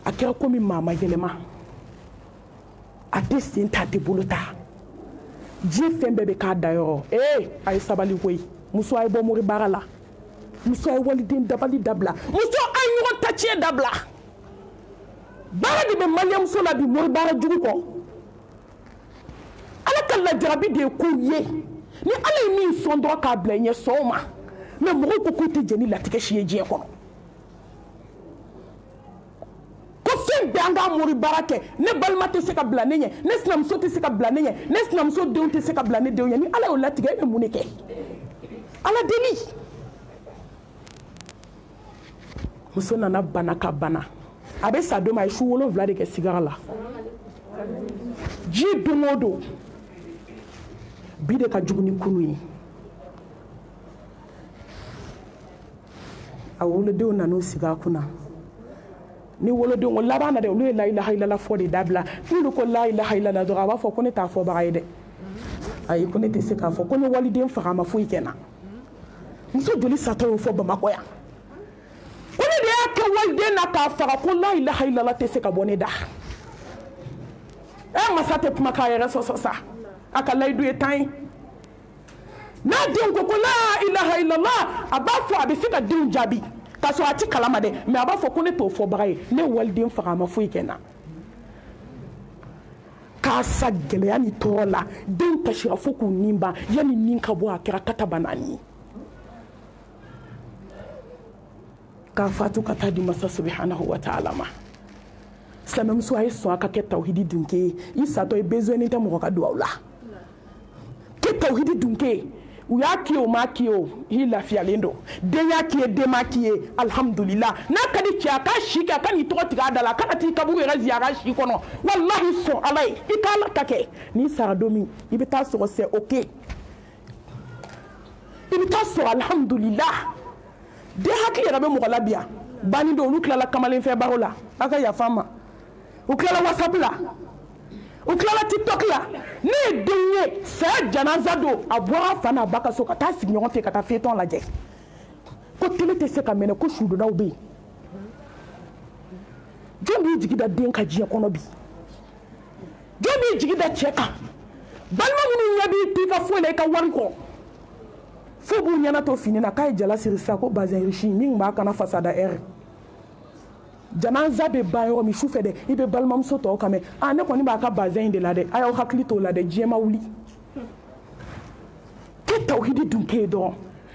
a kɛra komi maa ma yɛlɛma a tɛ sen ta a tɛ bolo ta diɲɛ fɛn bɛɛ bɛ k'a dayɔrɔ a ye sabali koyi muso a ye bɔ mori baara la muso a ye waliden dabali dabila muso a ye ɲɔgɔn ta tiɲɛ dabila baara de bɛ maliyɛnmuso la bi mori baara jugu kɔ ala ka lajarabi de ye kow ye ni ala ye min sɔn dɔrɔn k'a bila i ɲɛ sɔn o ma mais mɔgɔw ko k'u tɛ jɛn ni latigɛ si ye diɲɛ kɔnɔ ko fɛn bɛɛ an k'a mori baara kɛ ne balima tɛ se ka bila ne ɲɛ ne sinamuso tɛ se ka bila ne ɲɛ ne sinamuso denw tɛ se ka bila ne denw ɲɛ ni ala y'o latigɛ e bɛ mun de kɛ ala deli muso nana bana ka bana a bɛ sa don ma a ye su 7 de kɛ sigara la ji don o don bi de ka jugu ni kunu ye a wolodenw nan'u sigi a kunna ni wolodenw ko laban na dɛ olu ye la ilaha illallah fɔ de dabila n'olu ko la ilaha illallah dɔrɔn a b'a fɔ ko ne t'a fɔbaga ye dɛ ayi ko ne tɛ se k'a fɔ ko ni waliden faga ma foyi kɛ n na muso joli satɔ y'o fɔ bamakɔ yan ko ne de y'a kɛ waliden na k'a faga ko la ilaha illallah tɛ se ka bɔ ne da masa tɛ kuma k'a yɛrɛ sɔsɔ sa a ka layidu ye 10 ye n'a den ko la ilaha illallah a b'a fɔ a bɛ se ka denw jaabi k'a sɔrɔ a ti kalama dɛ mais a b'a fɔ ko ne t'o fɔbaga ye ne waliden faga a ma foyi kɛ n na k'a sa gɛlɛya ni tɔɔrɔ la den kasira fo k'u nin ban yanni nin ka bɔ a kɛra kataba naani k'a fatu ka taa di masa subhanahu wa ta'ala ma silamɛmuso a ye sɔn a ka kɛ tawhidi dunke ye i satɔ i besoin tɛ mɔgɔ ka duwawu la kɛ tawhidi dunke ye u y'a k'i ye o m'a k'i ye o i lafiyalen don den y'a k'i ye den m'a k'i ye alhamdulillah n'a ka di cɛ a k'a si kɛ a ka n'i tɔgɔ tigɛ a da la a kana t'i kaburu yɛrɛ ziyara si kɔnɔ wallahi sɔn ala ye i ka ala ta kɛ n'i sara don min i bɛ taa sɔrɔ c'est ok i bɛ taa sɔrɔ alhamdulillah den hakili yɛrɛ bɛ mɔgɔ la bi yan banni don olu tilala kamalenfɛ baro la a ka yafa n ma u tilala whatsapp la u tilala tiktok la ne ye den ye saya janaza don a bɔra a fa n'a ba ka so ka taa sigi ɲɔgɔn fɛ ka taa feuilleton lajɛ ko télé tɛ se ka minɛ ko sudonnaw bɛ yen jɔn b'i jigi da den ka diɲɛ kɔnɔ bi jɔn b'i jigi da cɛ kan balima minnu ɲɛ b'i to i ka foyi la i ka wari kɔ fo b'u ɲɛna to fini na k'a ye jala siri sa ko bazin riche min b'a kana fasada air janaza bɛ ban yɔrɔ min sufɛ dɛ i bɛ balimamuso tɔw kan mɛn ne kɔni b'a ka bazin in de la dɛ a y'aw hakili t'o la dɛ diɲɛ ma wuli kɛ tawhidi dun k'e dɔrɔn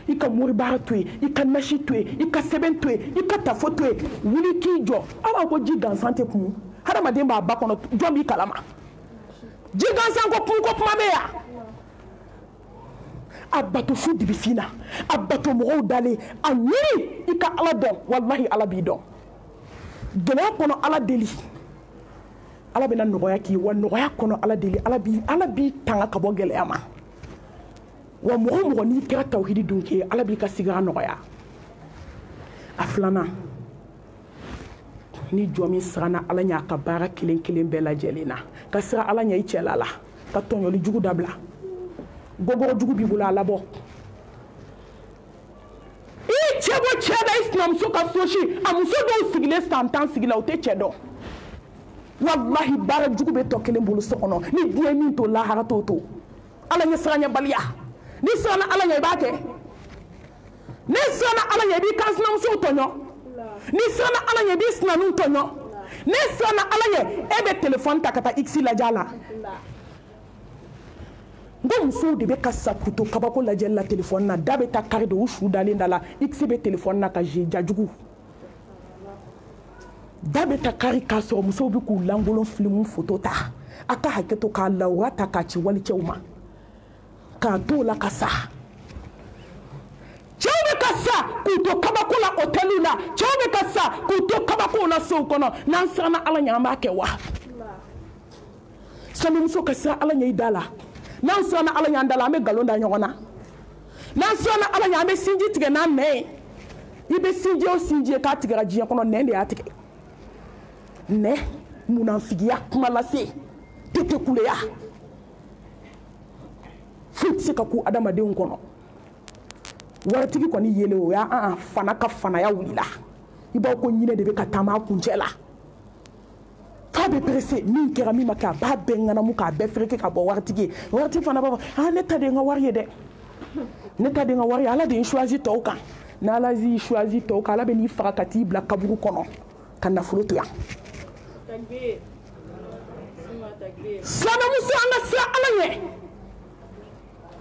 i ka moribaara to yen i ka nasi to yen i ka sɛbɛn to yen i ka tafo to yen wuli k'i jɔ aw b'a ko ji gansan tɛ kun hadamaden b'a ba kɔnɔ jɔn b'i kalama ji gansan ko kun ko kuma bɛ yan a bato su dibi fina a bato mɔgɔw dalen a ɲini i ka ala dɔn wallahi ala b'i dɔn gɛlɛya kɔnɔ ala deli ala bɛna nɔgɔya k'i wa nɔgɔya kɔnɔ ala deli ala b'i tanga ka bɔ gɛlɛya ma wa mɔgɔ o mɔgɔ n'i kɛra tawhidi dun kɛ ala b'i ka sigara nɔgɔya a filanan ni jɔn min siranna ala ɲɛ a ka baara kelen kelen bɛɛ lajɛlen na ka siran ala ɲɛ i cɛla la ka tɔɲɔli jugu dabila gɔgɔrɔ jugu b'i bolo a labɔ i cɛ bɔ cɛ da i sinamuso ka so si a muso dɔw sigilen san 10 sigi la u tɛ cɛ dɔn wallahi baara jugu bɛ tɔ kelen bolo so kɔnɔ ni diɲɛ min to lahara t'o to ala ɲɛ siranɲɛbaliya ni siranna ala ɲɛ i b'a kɛ ni siranna ala ɲɛ i b'i kan sinamusow tɔɲɔ ni siranna ala ɲɛ i b'i sinaninw tɔɲɔ ni siranna ala ɲɛ e bɛ telefɔni ta ka taa x lajɛ a la n ko musow de bɛ ka sa k'u to kabako lajɛli la telefɔni na da bɛ taa kari de u su dalen da la x bɛ telefɔni na ka je jajugu da bɛ taa kari k'a sɔrɔ musow bɛ k'u lankolon filimu foto ta a ka hakɛ to k'a lawura ta k'a ci walicɛw ma k'a to la ka sa cɛw bɛ ka sa k'u to kabako la hôteliw la cɛw bɛ ka sa k'u to kabakow la sow kɔnɔ n'an siranna ala ɲɛ an b'a kɛ wa sanimuso ka siran ala ɲɛ i da la n'an siranna ala ɲɛ an da la an bɛ nkalon da ɲɔgɔn na n'an siranna ala ɲɛ an bɛ sinji tigɛ n'an nɛn ye i bɛ sinji o sinji ye k'a tigɛra diɲɛ kɔnɔ nɛn de y'a tigɛ nɛn munafigiya kuma lase tetekuleya foyi tɛ se ka ku adamadenw kɔnɔ waritigi kɔni yele o y'a fana ka fanaya wulila i b'a ko ɲinɛ de bɛ ka taama a kuncɛ la f'a bɛ perese min kɛra min ma kɛ a b'a bɛɛ ŋanamu k'a bɛɛ fereke ka bɔ waritigi ye waritigi fana b'a fɔ ne ta de ye n ka wari ye dɛ ne ta de ye n ka wari ye ala de ye n choisi tɔw kan n'ala y'i choisi tɔw kan ala bɛ n'i faga ka t'i bila kaburu kɔnɔ ka nafolo to yan silamɛmuso an ka siran ala ɲɛ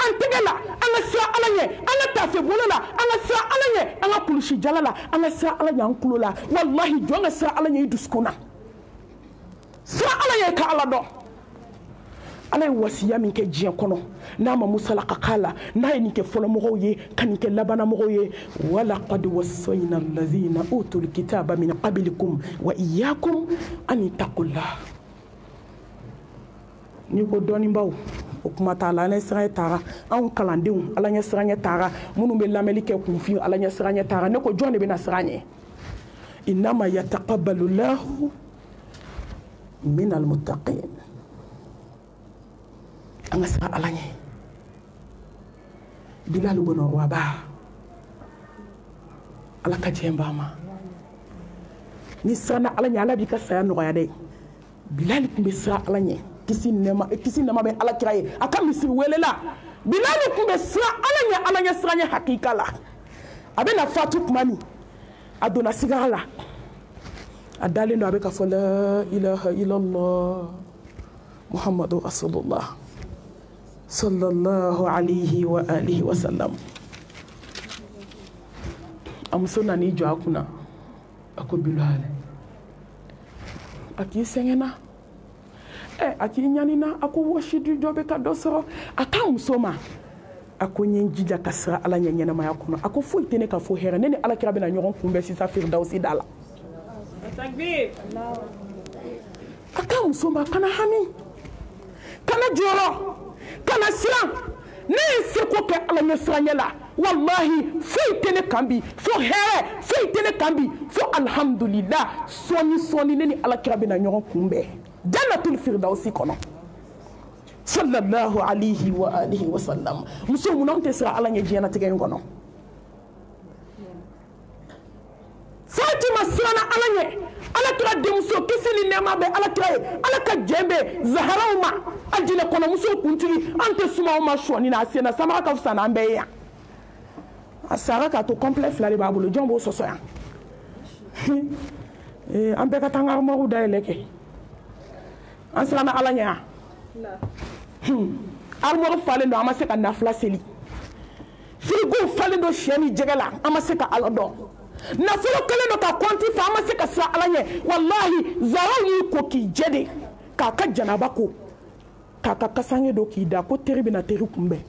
an tɛgɛ la an ka siran ala ɲɛ an ka tafe bolo la an ka siran ala ɲɛ an ka kulusi jala la an ka siran ala ɲɛ an kulo la wallahi jɔn ka siran ala ɲɛ i dusukun na siran ala ɲɛ ka ala dɔn ala ye wasiya min kɛ diɲɛ kɔnɔ n'a ma musalaka k'a la n'a ye nin kɛ fɔlɔmɔgɔw ye ka nin kɛ labanamɔgɔw ye walaqad wassayna allazina utul kitaba min qablikum wa iyyakum an taqullah ni ko dɔnnibaw o kuma t'a la ala ɲɛ siran ɲɛ taara anw kalandenw ala ɲɛ siran ɲɛ taara minnu bɛ lamɛnni kɛ kunfin ala ɲɛ siran ɲɛ taara ne ko jɔn de bɛna siran ɲɛ innama yataqabbalu llahu min almuttaqin an ka siran ala ɲɛ Bilal ibn Rabah ala ka diɲɛ b'a ma ni siranna ala ɲɛ ala b'i ka saya nɔgɔya dɛ Bilal tun bɛ siran ala ɲɛ kisi nɛma bɛ ala kira ye a ka misiri wele la Bilal tun bɛ siran ala ɲɛ siran ɲɛ hakika la a bɛ na fatu tuma min a donna sigara la a dalen don a bɛ ka fɔ la ilaha illallah muhammadu rasulullah sallallahu alayhi wa alihi wa sallam a muso nan'i jɔ a kunna a ko Bilal a k'i sɛgɛnna a k'i ɲanina a ko wɔsidi dɔ bɛ ka dɔ sɔrɔ a k'a muso ma a ko n ye n jija ka sira ala ɲɛ ɲɛnamaya kɔnɔ a ko foyi tɛ ne ka fo hɛrɛ ne ni alakira bɛna ɲɔgɔn kunbɛn sisan firidausi da la a ka muso ma kana hami kana jɔrɔ kana siran ne ye seko kɛ ala ɲɛ siraɲɛ la wallahi foyi tɛ ne kan bi fo hɛrɛ foyi tɛ ne kan bi fo alhamdulillah sɔɔni sɔɔni ne ni alakira bɛna ɲɔgɔn kunbɛn jannatul firdausi kɔnɔ sallallahu alayhi wa alihi wa sallam muso mun tɛ sira ala ɲɛ diɲɛnatigɛ in kɔnɔ Fatima siranna ala ɲɛ alakira denmuso kisi ni nɛɛma bɛ alakira ye ala ka jɛn bɛ zaharaw ma a jinɛ kɔnɔmuso kuntigi an tɛ suma o ma sɔɔni na a senna samara ka fisa n'an bɛɛ ye yan a sara k'a to complet fila de b'a bolo jɔn b'o sɔsɔ yan an bɛɛ ka taa an ka armoire dayɛlɛ kɛ an siranna ala ɲɛ yan armoire falen don an ma se ka nafila seli frigo falen don siyɛ ni jɛgɛ la an ma se ka ala dɔn nafolo kelen don ka kɔnti fɛ an ma se ka sira ala ɲɛ wallahi zaraw y'i ko k'i jɛ de k'a ka janaba ko k'a ka kasange don k'i da ko teri bɛna teri kunbɛn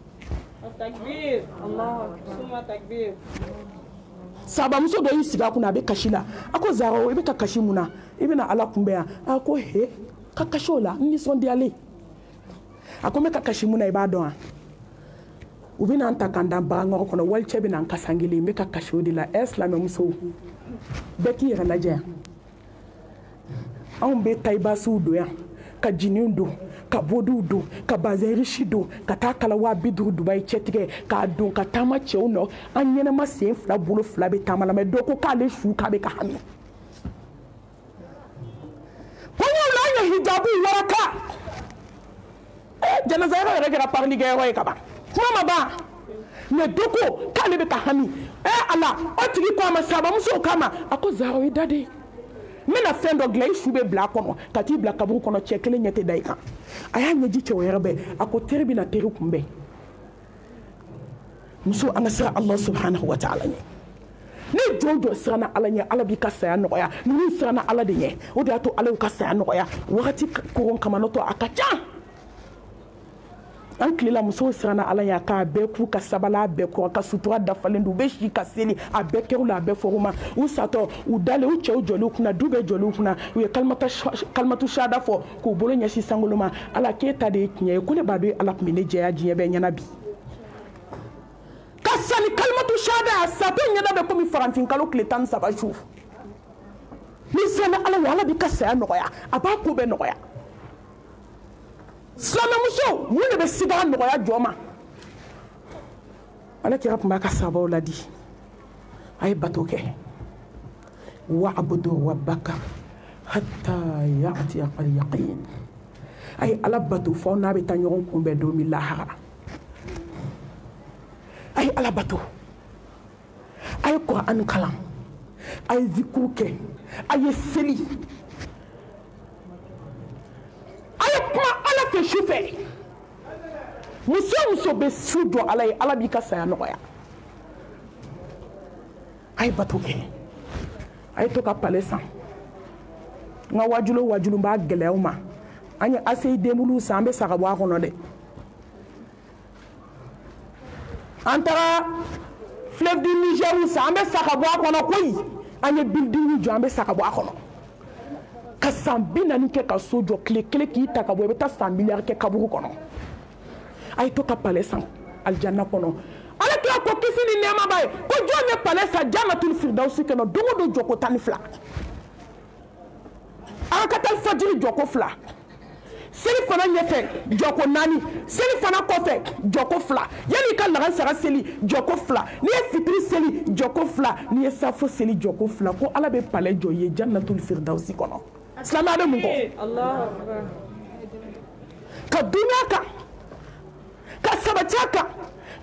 takbir Allah suma takbir sabamuso dɔ y'i sigi a kunna a bɛ kasi la a ko zaraw i bɛ ka kasi mun na i bɛna ala kunbɛn yan a ko he ka kasi o la n nisɔndiyalen a ko n bɛ ka kasi mun na i b'a dɔn wa u bɛna n ta k'an da baganɔgɔ kɔnɔ wali cɛ bɛna n kasan kelen n bɛ ka kasi o de la silamɛmusow bɛɛ k'i yɛrɛ lajɛ yan anw bɛ tayibasiw don yan ka jiniw don ka bodiw don ka bazɛrisi don ka taa kala 50 Dubayi cɛtigɛ k'a don ka taama cɛw nɔ an ɲɛnɛma sen fila bolo fila bɛ taama la mɛ dɔ ko k'ale su k'a bɛ ka hami kɔɲɔw la an ye hijabu waraka jɛnɛsa yɛrɛ kɛra parlikɛyɔrɔ ye ka ban kuma ma ban mɛ dɔ ko k'ale bɛ ka hami ala o tigi ko a ma sabamusow k'a ma a ko zara o ye da de n bɛna fɛn dɔ dilan i su bɛ bila a kɔnɔ ka t'i bila kaburu kɔnɔ cɛ kelen ɲɛ tɛ da i kan a y'a ɲɛji cɛ wɛrɛ bɛɛ a ko teri bɛna teri kunbɛn muso an ka siran ala subhanahu wa ta'ala ɲɛ ne jɔn jɔ siranna ala ɲɛ ala b'i ka saya nɔgɔya ninnu siranna ala de ɲɛ o de y'a to ala y'u ka saya nɔgɔya wagati koron kama n'o tɛ a ka ca an tilela musow siranna ala ɲɛ k'a bɛɛ k'u ka sabala a bɛɛ kɔrɔ ka sutura dafalen don u bɛ si ka seli a bɛɛ kɛr'u la a bɛɛ fɔr'u ma u satɔ u dalen u cɛw jɔliw kunna du bɛ jɔliw kunna u ye kalimatu shahada fɔ k'u bolo ɲɛsin sankolo ma ala k'e ta de ye tiɲɛ ye ko ne b'a dɔn ala tun bɛ ne jɛya diɲɛ bɛɛ ɲɛna bi ka sani kalimatu shahada a satɔ ɲɛna bɛ komi farantin kalo tile 13 su ni siranna ala ɲɛ ala b'i ka saya nɔgɔya a b'a ko bɛɛ nɔgɔya silamɛmuso mun de bɛ sigara nɔgɔya jɔ ma ala kira tun b'a ka sabaw ladi a ye bato kɛ wa'budu rabbaka hatta ya'tiya al-yaqin a ye ala bato fɔ n'a bɛ taa ɲɔgɔn kunbɛn don min lahara a ye ala bato a ye Kur'an kalan a ye zikuru kɛ a ye seli a ye kuma ala fɛ su fɛ muso muso bɛ su jɔ ala ye ala b'i ka saya nɔgɔya a ye bato kɛ a ye to ka pale san n ka wajulu o wajulu b'a gɛlɛyaw ma an ye ACI denbuluw san an bɛ sa ka bɔ a kɔnɔ dɛ an taara fleuve du Niger san an bɛ sa ka bɔ a kɔnɔ koyi an ye building jɔ an bɛ sa ka bɔ a kɔnɔ ka san 40 kɛ ka so jɔ tile kelen k'i ta ka bɔ i bɛ taa san miliyari kɛ kaburu kɔnɔ a ye to ka palais san aljanna kɔnɔ ala kira ko kisi ni nɛɛma b'a ye ko jɔn ye palais san jannatul firdausi kɔnɔ don o don jɔko 12 an ka taa fajiri jɔko 2 seli fana ɲɛfɛ jɔko 4 seli fana kɔfɛ jɔko 2 yanni i ka lagan sara seli jɔko 2 n'i ye fitiri seli jɔko 2 n'i ye safo seli jɔko 2 ko ala bɛ palais jɔ ye jannatul firdausi kɔnɔ silamɛya bɛ mun kɔ ka dunuya kan ka sabati a kan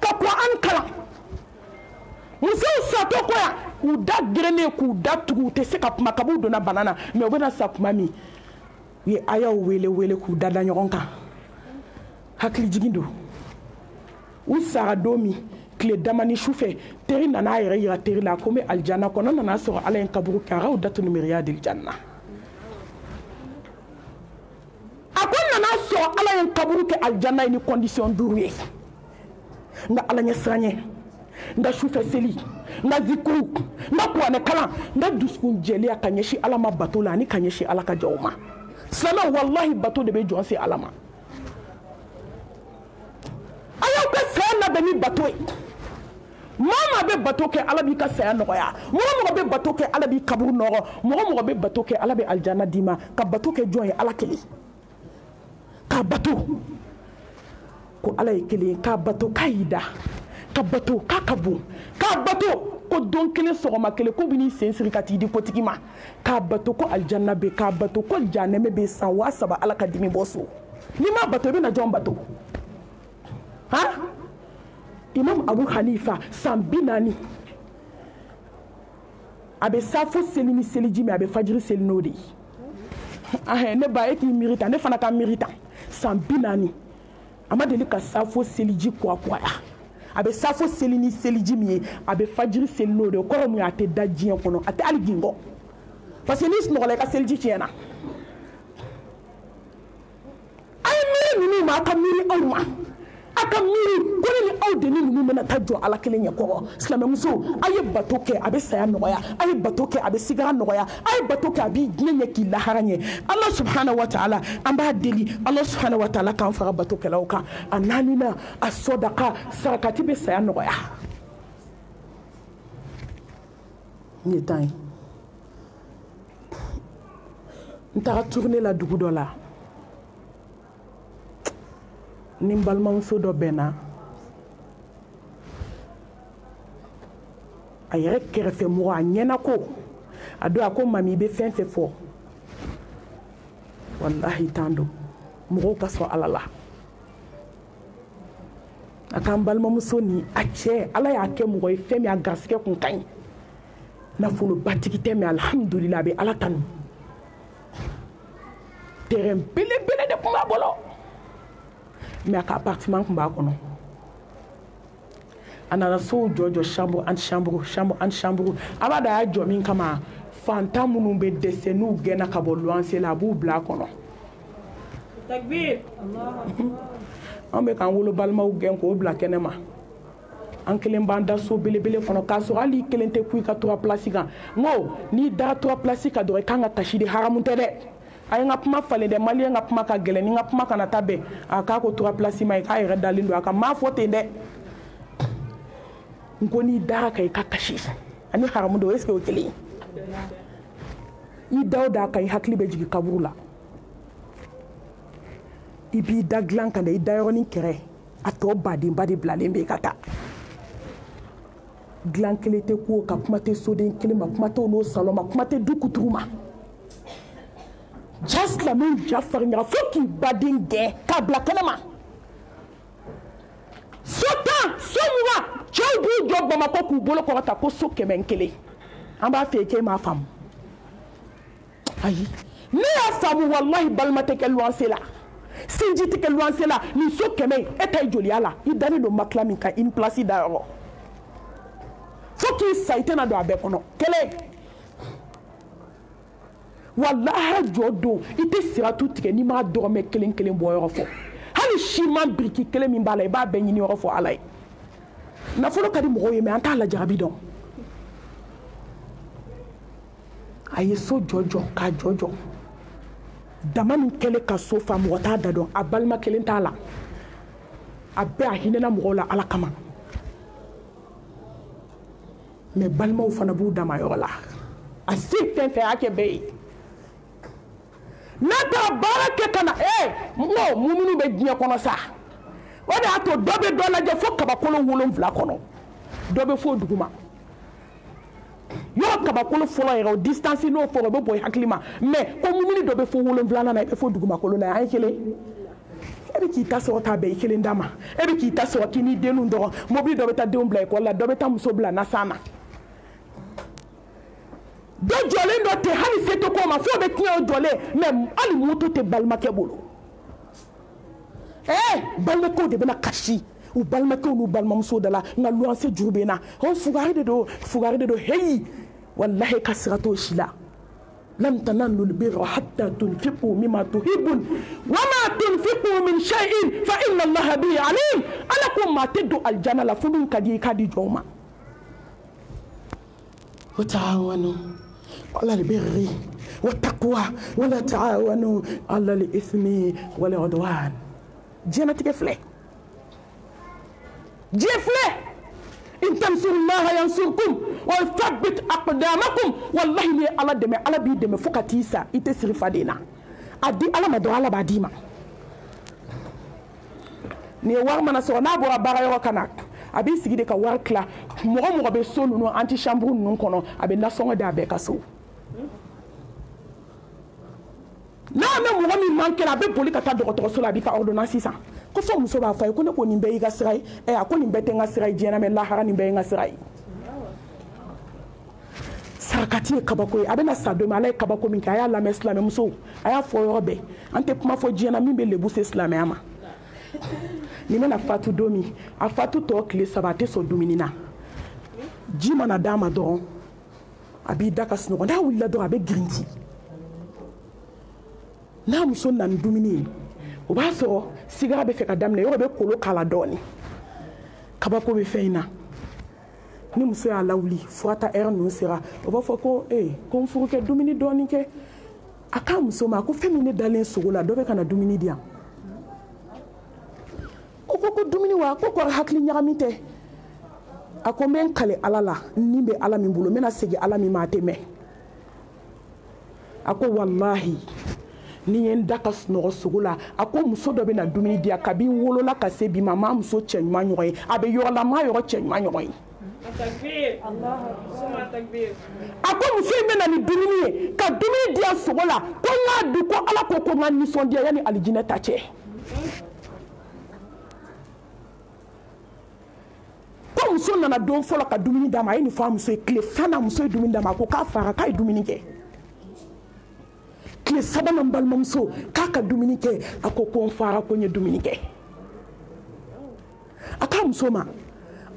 ka Kur'an kalan musow satɔ kɔ yan k'u da gerennen k'u da tugu u tɛ se ka kuma kab'u donna bana na mɛ u bɛna sa kuma min u ye ayaw wele wele k'u dada ɲɔgɔn kan hakili jigin don u sara don min tile damani su fɛ teri nana a yɛrɛ yira teri la ko n bɛ aljanna kɔnɔ nana sɔrɔ ala ye kaburu kɛ a ka o datu numeriya del janna a ko nana sɔrɔ ala ye kaburu kɛ aljanna ye ni condition 5 ye nga ala ɲɛ siran nga sufɛ seli nga zikuru nga kuranɛ kalan nga dusukun jɛlenya ka ɲɛsin ala ma bato la ani ka ɲɛsin ala ka jaw ma silamɛw wallahi bato de bɛ jɔn se ala ma a y'aw ka saya labɛn ni bato ye mɔgɔ bɛ bato kɛ ala b'i ka saya nɔgɔya mɔgɔ bɛ bato kɛ ala b'i kaburu nɔgɔ mɔgɔ bɛ bato kɛ ala bɛ alijana d'i ma ka bato kɛ jɔn ye ala kelen ka bato ko ala ye kelen ka bato k'a y'i da ka bato k'a ka bon k'a bato ko don kelen sɔgɔma kelen ko b'i sen siri ka t'i di kotigi ma k'a bato ko alijana bɛ k'a bato ko janɛmɛ bɛ san 3000 ala ka dimi bɔ so n'i ma bato i bɛ na jɔn bato han Imam Abu Hanifa san 40 a bɛ safo seli ni seliji mais a bɛ fajiri seli n'o de ye ne ba e k'i miiri tan ne fana ka miiri tan san 40 a ma deli ka safo seliji kuwakuwaya a bɛ safo seli ni seliji min ye a bɛ fajiri seli n'o de ye kɔrɔ mun ye a tɛ da diɲɛ kɔnɔ a tɛ hali gingɔ parce que n'i sunɔgɔla i ka seliji tiɲɛna a ye miiri ninnu ma a ka miiri aw ma a ka miiri ko ne ni aw de ni ninnu bɛna taa jɔ ala kelen ɲɛ kɔrɔ silamɛmuso a ye bato kɛ a bɛ saya nɔgɔya a ye bato kɛ a bɛ sigara nɔgɔya a ye bato kɛ a b'i diɲɛ ɲɛ k'i lahara ɲɛ ala subhanahu wa ta'ala an b'a deli ala subhanahu wa ta'ala k'an fara bato kɛlaw kan a naaninan a sɔdaka sarakati bɛ saya nɔgɔya n ye tan ye n taga tourner la dugu dɔ la ni n balimamuso dɔ bɛnna a yɛrɛ kɛrɛfɛ mɔgɔ a ɲɛna ko a don a ko mami i bɛ fɛn fɛn fɔ wallahi tan don mɔgɔw ka sɔn ala la a k'an balimamuso ni a cɛ ala y'a kɛ mɔgɔ ye fɛn min a garisɛgɛ kun ka ɲi nafolobatigi tɛ mɛ alhamdulillah a bɛ ala tanu terrain belebele de tun b'a bolo mais a ka appartement kun b'a kɔnɔ a nana so jɔ chambre an chambre a b'a da a y'a jɔ min kama fantan minnu bɛ dɛsɛ n'u gɛnna ka bɔ luwanse la a b'u bila a kɔnɔ takbir an bɛ k'an wolo balimaw gɛn k'o bila kɛnɛ ma an kelen b'an da so belebele kɔnɔ k'a sɔrɔ hali kelen tɛ ku i ka 3 place kan n ko n'i dara 3 place kan dɔrɔn i kan ka kasi de haramu tɛ dɛ a ye n ka kuma falen dɛ maliyɛn ka kuma ka gɛlɛn ni n ka kuma kana taa bɛn a k'a ko 3 place ma ye k'a yɛrɛ dalen don a kan m'a fɔ ten dɛ n ko n'i dara kan i ka kasi ani haramu dɔ est ce que o ye kelen ye i da o da kan i hakili bɛ jigin kaburu la i b'i da dilan kan dɛ i da yɔrɔnin kɛrɛ a tɔ badenba de bilalen bɛ ka taa dilan kelen tɛ ko ka kuma tɛ soden kelen ma kuma tɛ n'o salon ma kuma tɛ du kutugu ma ja silamɛw ja fariɲaga fo k'i baden gɛn k'a bila kɛnɛ ma so 10 so 20 cɛw b'u jɔ bamakɔ k'u bolo kɔrɔta ko so 100 an b'a fɛ k'e m'a faamu ayi ne y'a faamu wallahi balima tɛ kɛ luwanse la sinji tɛ kɛ luwanse la nin so 100 e ta ye joliya la i dalen don makila min kan i ni place da yɔrɔ fo k'i sa i tɛna don a bɛɛ kɔnɔ kelen wallahi jɔ don i tɛ siratu tigɛ n'i m'a dɔgɔmɛ kelen kelen bɔ yɔrɔ fɔ hali siman biriki kelen min b'a la i b'a bɛɛ ɲini yɔrɔ fɔ ala ye nafolo ka di mɔgɔw ye mais an t'a lajarabi dɔn a ye so jɔ k'a jɔ dama min kɛlen ka so fa mɔgɔ t'a da dɔn a balima kelen t'a la a bɛɛ a hinɛna mɔgɔw la ala kama mais balimaw fana b'u dama yɔrɔ la a se fɛn fɛn y'a kɛ bɛɛ ye n'a taara baara kɛ ka na n ko mun minnu bɛ diɲɛ kɔnɔ sa o de y'a to dɔ bɛ dɔ lajɛ fo kabakolo 7 kɔnɔ dɔ bɛ fo duguma yɔrɔ kabakolo fɔlɔ yɛrɛ o distance n'o fɔlɔ o bɛ bɔ i hakili ma mais ko mumuni dɔ bɛ fo 7 na i bɛ fo dugumakolo la an ye kelen e bɛ k'i ta sɔrɔ ta bɛɛ i kelen d'a ma e bɛ k'i ta sɔrɔ k'i ni denw dɔrɔn mobili dɔ bɛ taa denw bila ekɔli la dɔ bɛ taa muso bila nasan na dɔ jɔlen dɔ tɛ hali se tɛ k'o ma fo bɛ tiɲɛ o jɔlen mais hali moto tɛ balimakɛ bolo balimakɛw de bɛna kasi u balimakɛw n'u balimamuso da la nka luwanse juru bɛ n na fugari de don heyi wallahi ka sira t'o si la لن تنالوا البر حتى تنفقوا مما تحبون وما تنفقوا من شيء فإن الله به عليم ألكم ما تدوا الجنة لفلون كدي جوما وتعاونوا على البر والتقوى ولا تعاونوا على الإثم والعدوان جنة تكفله جفله إن تنصروا الله ينصركم ويثبت أقدامكم والله لي على دم على بيدم فكتيسا يتسري فدينا أدي على ما دو على بعديما ni war mana so na bo abara yo kana abi sigide ka war kla mo be solo no anti chambre no kono abi na so da be kaso na me mo mi manke la be poli ka ta docteur so la bi ka ordonnance ça ko fo muso ba fay ko ne ko ni be ga sirai e akon ni bete nga sirai jena me la hara ni be nga sirai sarakati kabako abena sado malay kabako min ka ya la mesla me muso aya fo yobe ante kuma fo jena mi be lebu se islam ama ni mena fatu domi a fatu to kle sabate so dominina jima na dama don abi dakas no da willa do abe grinti na muso nan domini o ba so sigara be fe ka damne yo be kolo kala doni kabako be feina ni muso ya lawli fuata no sera o ba fo ko ko furu ke domini doni ke aka muso ma ko femine dalen sogola do be kana domini dia ko dumuni wa ko hakli nyagamite ako men kale alala nimbe ala min bulu mena segi ala mi mateme ako wallahi ni en dakas no sugula ako muso do be na dumuni dia kabi wolola ka sebi mama muso chenma nyoy abe yorla ma yoro chenma nyoy takbir allah suma takbir ako muso mena ni dumuni ka dumuni dia sugula ko nga du ko ala ko ngani son dia yani aljina tache muso nana don fɔlɔ ka dumuni d'a ma a ye nin fɔ a muso ye tile filanan muso ye dumuni d'a ma a ko k'a fara k'a ye dumuni kɛ tile sabanan balimamuso k'a ka dumuni kɛ a ko n fara ko n ye dumuni kɛ a k'a muso ma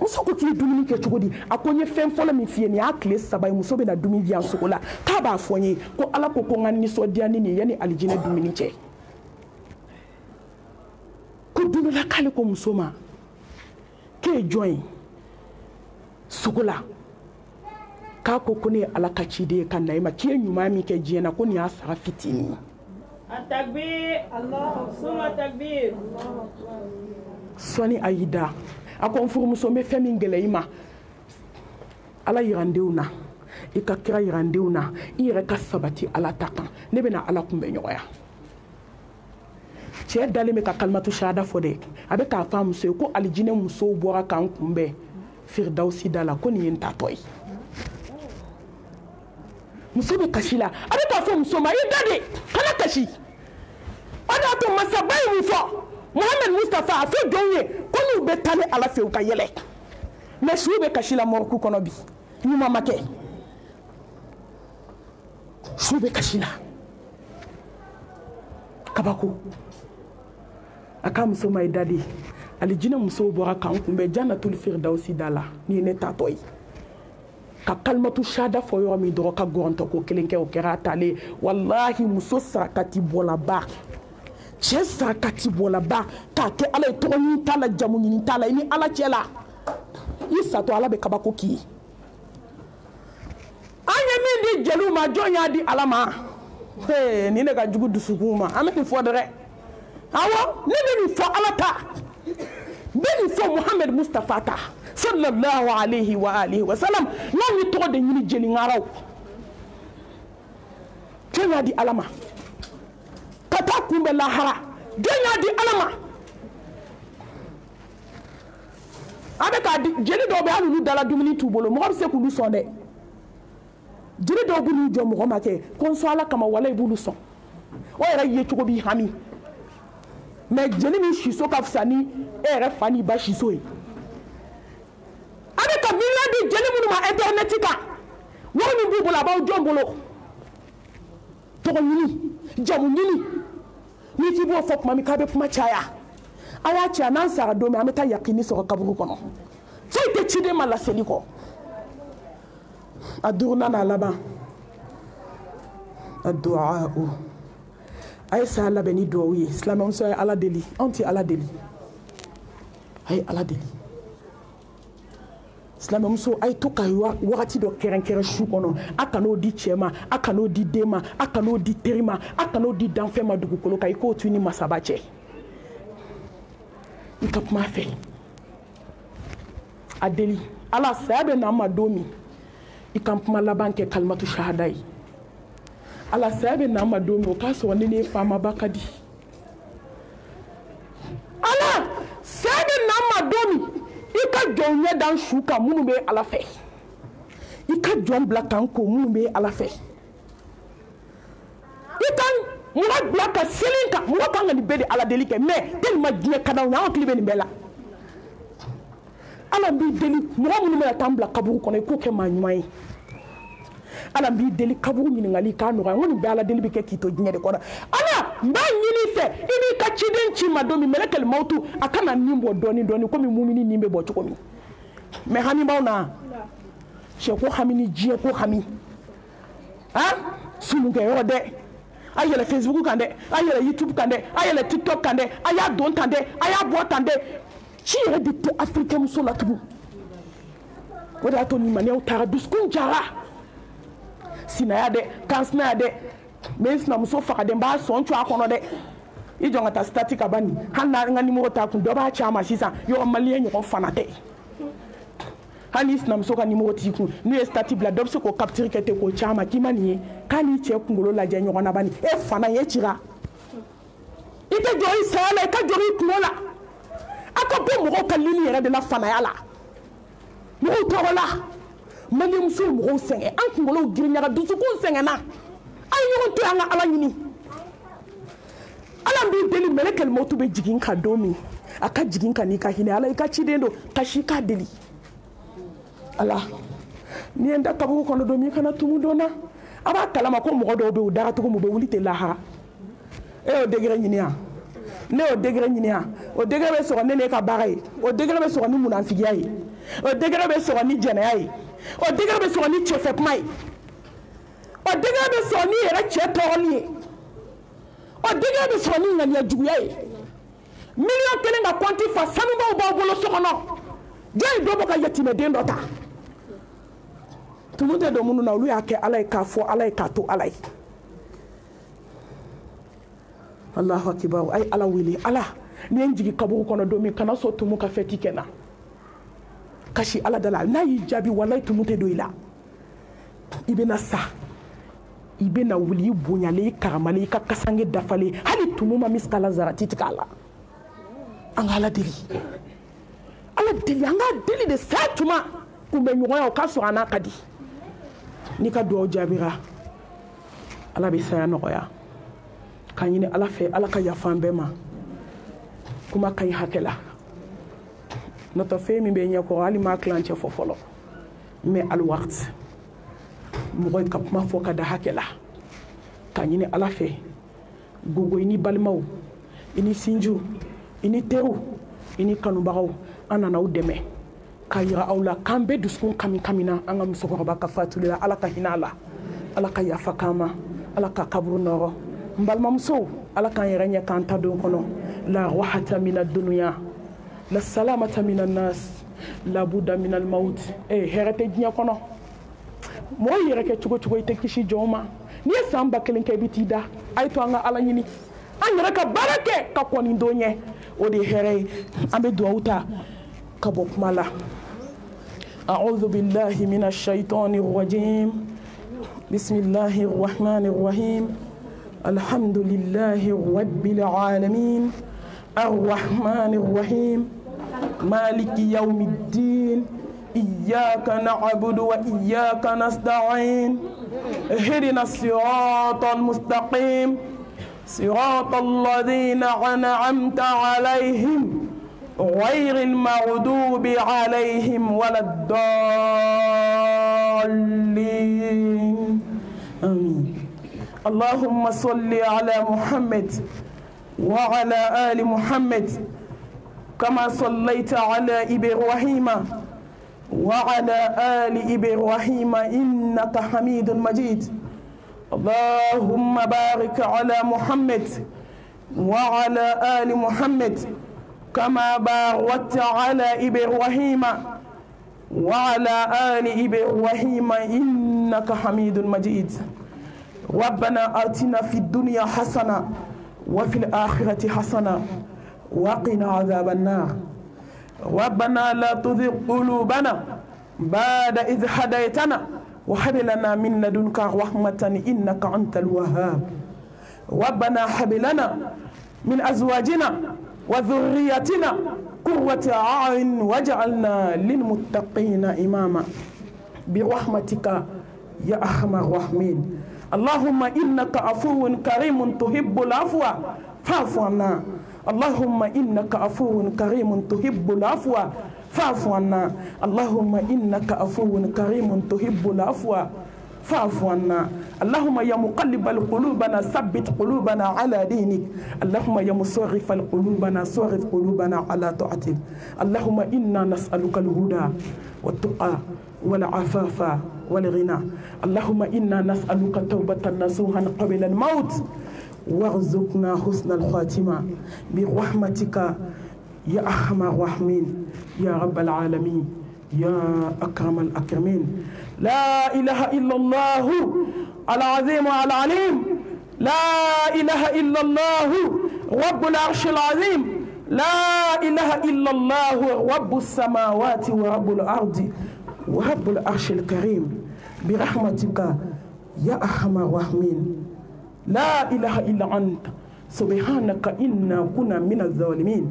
muso ko k'i ye dumuni kɛ cogo di a ko n ye fɛn fɔlɔ min f'i ye nin y'a tile saba ye muso bɛ na dumuni di yan sogo la k'a b'a fɔ n ye ko ala ko n ka nisɔndiya ni nin ye yanni alijinɛ dumuni cɛ ko don dɔ la k'ale ko muso ma k'e ye jɔn ye sugula k'a ko ne ye ala ka ciden ye ka na i ma k'i ye ɲuman min kɛ diɲɛ na ko nin y'a sara fitinin takbir allah suma takbir sɔni a y'i da a ko n furumuso n bɛ fɛn min gɛlɛ i ma ala yirandenw na i ka kira yirandenw na i yɛrɛ ka sabati ala ta kan ne bɛna ala kunbɛ ɲɔgɔnya cɛ dalen bɛ ka kalimatu shahada fɔ dɛ a bɛ k'a fɔ a muso ye ko alijinɛ musow bɔra k'an kunbɛn firdausi da la ko nin ye n tatɔ ye muso bɛ kasi la a bɛ k'a fɔ muso ma i da de kana kasi o de y'a to masaba ye mun fɔ Muhammed Mustafa a fɔ jɔnw ye ko n'u bɛ taa ni ala fɛ u ka yɛlɛ mɛ suw bɛ kasi la mɔriku kɔnɔ bi ɲuman ma kɛ suw bɛ kasi la kabako a ka muso ma i da de alijinɛ musow bɔra k'an kunbɛn jannatul firdausi da la ni ne tatɔ ye ka kalimatu shahada fɔ yɔrɔ min dɔrɔn ka gɔrɔntɔ ko kelen kɛ o kɛra a talen wallahi muso sarakati bɔlaba cɛ sarakati bɔlaba k'a kɛ ala ye tɔgɔ ɲini t'a la jamu ɲini t'a la i ni ala cɛ la i satɔ ala bɛ kabako k'i ye an ye min di jeliw ma jɔn y'a di ala ma ni ne ka jugu dusukun ma an bɛ nin fɔ dɛ awɔ ne bɛ nin fɔ ala ta beni fo Muhammed Mustafa ta sallallahu alayhi wa alihi wa sallam non ni to de ñini jeli ngaraw kenya di alama kata kumbe lahara kenya di alama abe ka di jeli do be alu dala dumuni tubolo mo se ku lu sonde jeli do bu lu jo mo ma ke kon so ala kama wala bu lu son o yara ye chugo bi hami mais jeli ni shiso ka fsani ere fani ba shiso yi abe ka million de jeli munu ma internet ka woni bu bula ba jombolo to nyini jamu nyini ni ti bo fop mami ka be kuma chaya aya cha nan sara do mi ameta yakini so kaburu kono so ite chide mala seliko adurna na laba الدعاء أي سألا بني دوي سلام أمسوا على دلي أنت على دلي هاي على دلي سلام أمسوا أي توكا وقتي دو كيرن كيرن شو كونو أكانو دي تشيما أكانو دي ديما أكانو دي تريما أكانو دي دانفما دوكو كولو كايكو تويني مساباتشي يكاب ما في أدلي على سابع نام دومي يكاب ما لبانك كلمة شهاداي ala sabe na madomi o kaso wani ne fama bakadi ala sabe na madomi ika jonye dan shuka munu be ala fe ika jon blakan ko munu be ala fe ika mura blaka silinka mura kanga ni be de ala delike mais tellement dine kada na klibe ni bela ala bi deli mura munu me tambla kaburu kono ko ke manyuai ala bi deli kaburu ɲiningali ka nɔgɔya ŋoni bɛ ala deli bi kɛ k'i to diɲɛ de kɔnɔ ala n b'a ɲini fɛ i b'i ka ciden ci ma don min mɛlɛkɛl mawutu a kana nin bɔ dɔɔni dɔɔni komi mumini nin bɛ bɔ cogo min mais hami b'aw na sɛ ko hami ni diɲɛ ko hami sununkɛ yɔrɔ dɛ a yɛlɛ facebook kan dɛ a yɛlɛ youtube kan dɛ a yɛlɛ tiktok kan dɛ a y'a don tan dɛ a y'a bɔ tan dɛ ci yɛrɛ de tɛ africain muso la tugun o de y'a to nimaniyaw taara dusukun jara sinaya de kansinaya de mais sinamuso faga de n b'a sɔn co a kɔnɔ dɛ i jɔn ka taa stati ka ban nin hali n'a n ka nimoro ta kun dɔ b'a ci a ma sisan yɔrɔ maliyɛn ɲɔgɔn fana tɛ hali ni sinamuso ka nimoro t'i kun n'u ye stati bila dɔ bɛ se k'o capture kɛ ten k'o ci a ma k'i ma nin ye k'a n'i cɛ kunkolo lajɛ ɲɔgɔn na bani e fana ye cira i tɛ jɔ i saya la i ka jɔ i kungo la a ka bɔ mɔgɔw ka lini yɛrɛ de la fanaya la mɔgɔw tɔɔrɔ la mali muso mɔgɔw sɛgɛn an kunkolow girinɲaga dusukun sɛgɛnna an ye ɲɔgɔn to an ka ala ɲini ala b'i deli mɛlɛkɛl mawutu bɛ jigin ka don min a ka jigin ka n'i ka hinɛ ala i ka ciden don kasi k'a deli ala n'i ye n da kaburu kɔnɔ don min i kana tumu dɔn na a b'a kalama ko mɔgɔ dɔw bɛ yen u dagacogo min u bɛ wuli ten lahara e y'o degré ɲini yan ne y'o degré ɲini yan o degré bɛ sɔrɔ ne n'e ka baara ye o degré bɛ sɔrɔ ni munafigiya ye o degré bɛ sɔrɔ ni jɛnɛya ye o degré bɛ sɔrɔ ni cɛfɛ kuma ye o degré bɛ sɔrɔ ni yɛrɛ cɛ tɔɔrɔli ye o degré bɛ sɔrɔ ni ŋaniya juguya ye miliyɔn kelen ka kɔnti fa sanubaw b'aw bolo so kɔnɔ jɔn ye dɔ bɔ ka yatimɛden dɔ ta tumu tɛ don minnu na olu y'a kɛ ala ye k'a fɔ ala ye k'a to ala ye alahu akibaru a ye ala wele ala ni ye n jigi kaburu kɔnɔ don min kana sɔn tumu ka fɛti kɛ na kasi ala da la n'a y'i jaabi walayi tumu tɛ don i la i bɛna sa i bɛna wuli i bonyalen i karamalen i ka kasange dafalen hali tumu ma miskala zarati tigɛ a la an ka ala deli an ka deli de sa tuma kunbɛ ɲɔgɔnya o ka sɔrɔ a n'a ka di n'i ka dugawu jaabira ala bɛ saya nɔgɔya k'a ɲini ala fɛ ala ka yafa an bɛɛ ma kuma ka ɲi hakɛ la n'o fɛn min bɛ ɲɛ kɔrɔ hali maa kilancɛ fɔ fɔlɔ mais alwaqt mɔgɔ ka kuma fɔ ka da hakɛ la k'a ɲini ala fɛ gogo i ni balimaw i ni sinjiw i ni teriw i ni kanubagaw an nana aw dɛmɛ k'a yira aw la k'an bɛɛ dusukun kami kamina an ka musokɔrɔba ka fatuli la ala ka hinɛ a la ala ka yafa k'an ma ala ka kaburu nɔrɔ n balimamusow ala k'an yɛrɛ ɲɛ k'an ta don kɔnɔ la rahata mina dunuya la salamata mina nas la buda mina maut hɛrɛ tɛ diɲɛ kɔnɔ mɔgɔ yɛrɛ kɛ cogo cogo i tɛ kisi jɔn ma n'i ye san 1000 kɛ i bɛ t'i da a ye to an ka ala ɲini an yɛrɛ ka baara kɛ ka kɔni don ɲɛ o de ye hɛrɛ ye an bɛ dugawu ta ka bɔ kuma la a'udhu billahi minash shaitani rajim bismillahir rahmanir rahim alhamdulillahi rabbil alamin arrahmanir rahim maliki yawmiddin iyyaka na'budu wa iyyaka nasta'in ihdina as-siratal mustaqim siratal ladzina an'amta 'alaihim غير المغضوب عليهم ولا الضالين آمين اللهم صل على محمد وعلى آل محمد كما صليت على إبراهيم وعلى آل إبراهيم إنك حميد مجيد اللهم بارك على محمد وعلى آل محمد كما باركت على إبراهيم وعلى آل إبراهيم إنك حميد مجيد. ربنا آتنا في الدنيا حسنة وفي الآخرة حسنة وقنا عذاب النار. ربنا لا تزغ قلوبنا بعد إذ هديتنا وهب لنا من لدنك رحمة إنك أنت الوهاب. ربنا هب لنا من أزواجنا وذريتنا قرة أعين واجعلنا للمتقين إماما برحمتك يا أرحم الراحمين. اللهم إنك عفو كريم تحب العفو فاعف عنا. اللهم إنك عفو كريم تحب العفو فاعف عنا. اللهم إنك عفو كريم تحب العفو فاعف عنا. اللهم يا مقلب القلوبنا ثبت قلوبنا على دينك. اللهم يا مصرف القلوبنا صرف قلوبنا على طاعتك. اللهم إنا نسألك الهدى والتقى والعفاف والغنى. اللهم إنا نسألك توبة نصوحا قبل الموت وارزقنا حسن الخاتمة برحمتك يا أرحم الراحمين يا رب العالمين يا أكرم الأكرمين. لا إله إلا الله العظيم العليم. لا إله إلا الله رب العرش العظيم. لا إله إلا الله رب السماوات ورب الأرض ورب العرش الكريم برحمتك يا أرحم الراحمين. لا إله إلا أنت سبحانك إنا كنا من الظالمين.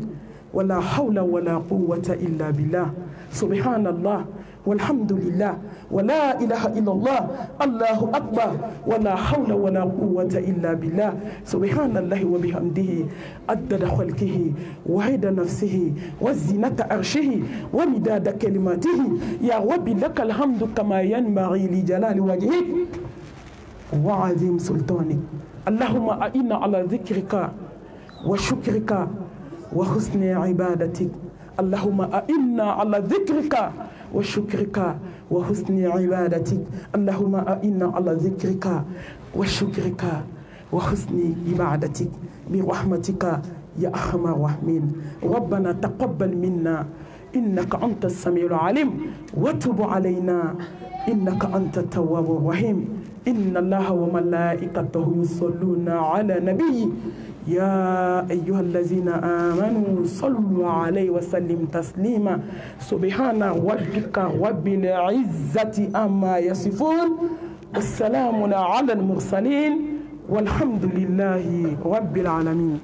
ولا حول ولا قوة إلا بالله. سبحان الله والحمد لله ولا إله إلا الله الله أكبر ولا حول ولا قوة إلا بالله. سبحان الله وبحمده عدد خلقه وعدد نفسه وزنة عرشه ومداد كلماته. يا رب لك الحمد كما ينبغي لجلال وجهك وعظيم سلطانك. اللهم أعنا على ذكرك وشكرك وحسن عبادتك. اللهم أعنا على ذكرك وشكرك وحسن عبادتك. اللهم أعنا على ذكرك وشكرك وحسن عبادتك برحمتك يا أرحم الراحمين. ربنا تقبل منا إنك أنت السميع العليم وتب علينا إنك أنت التواب الرحيم. إن الله وملائكته يصلون على النبي يا أيها الذين آمنوا صلوا عليه وسلم تسليما. سبحان ربك رب العزة عما يصفون والسلام على المرسلين والحمد لله رب العالمين.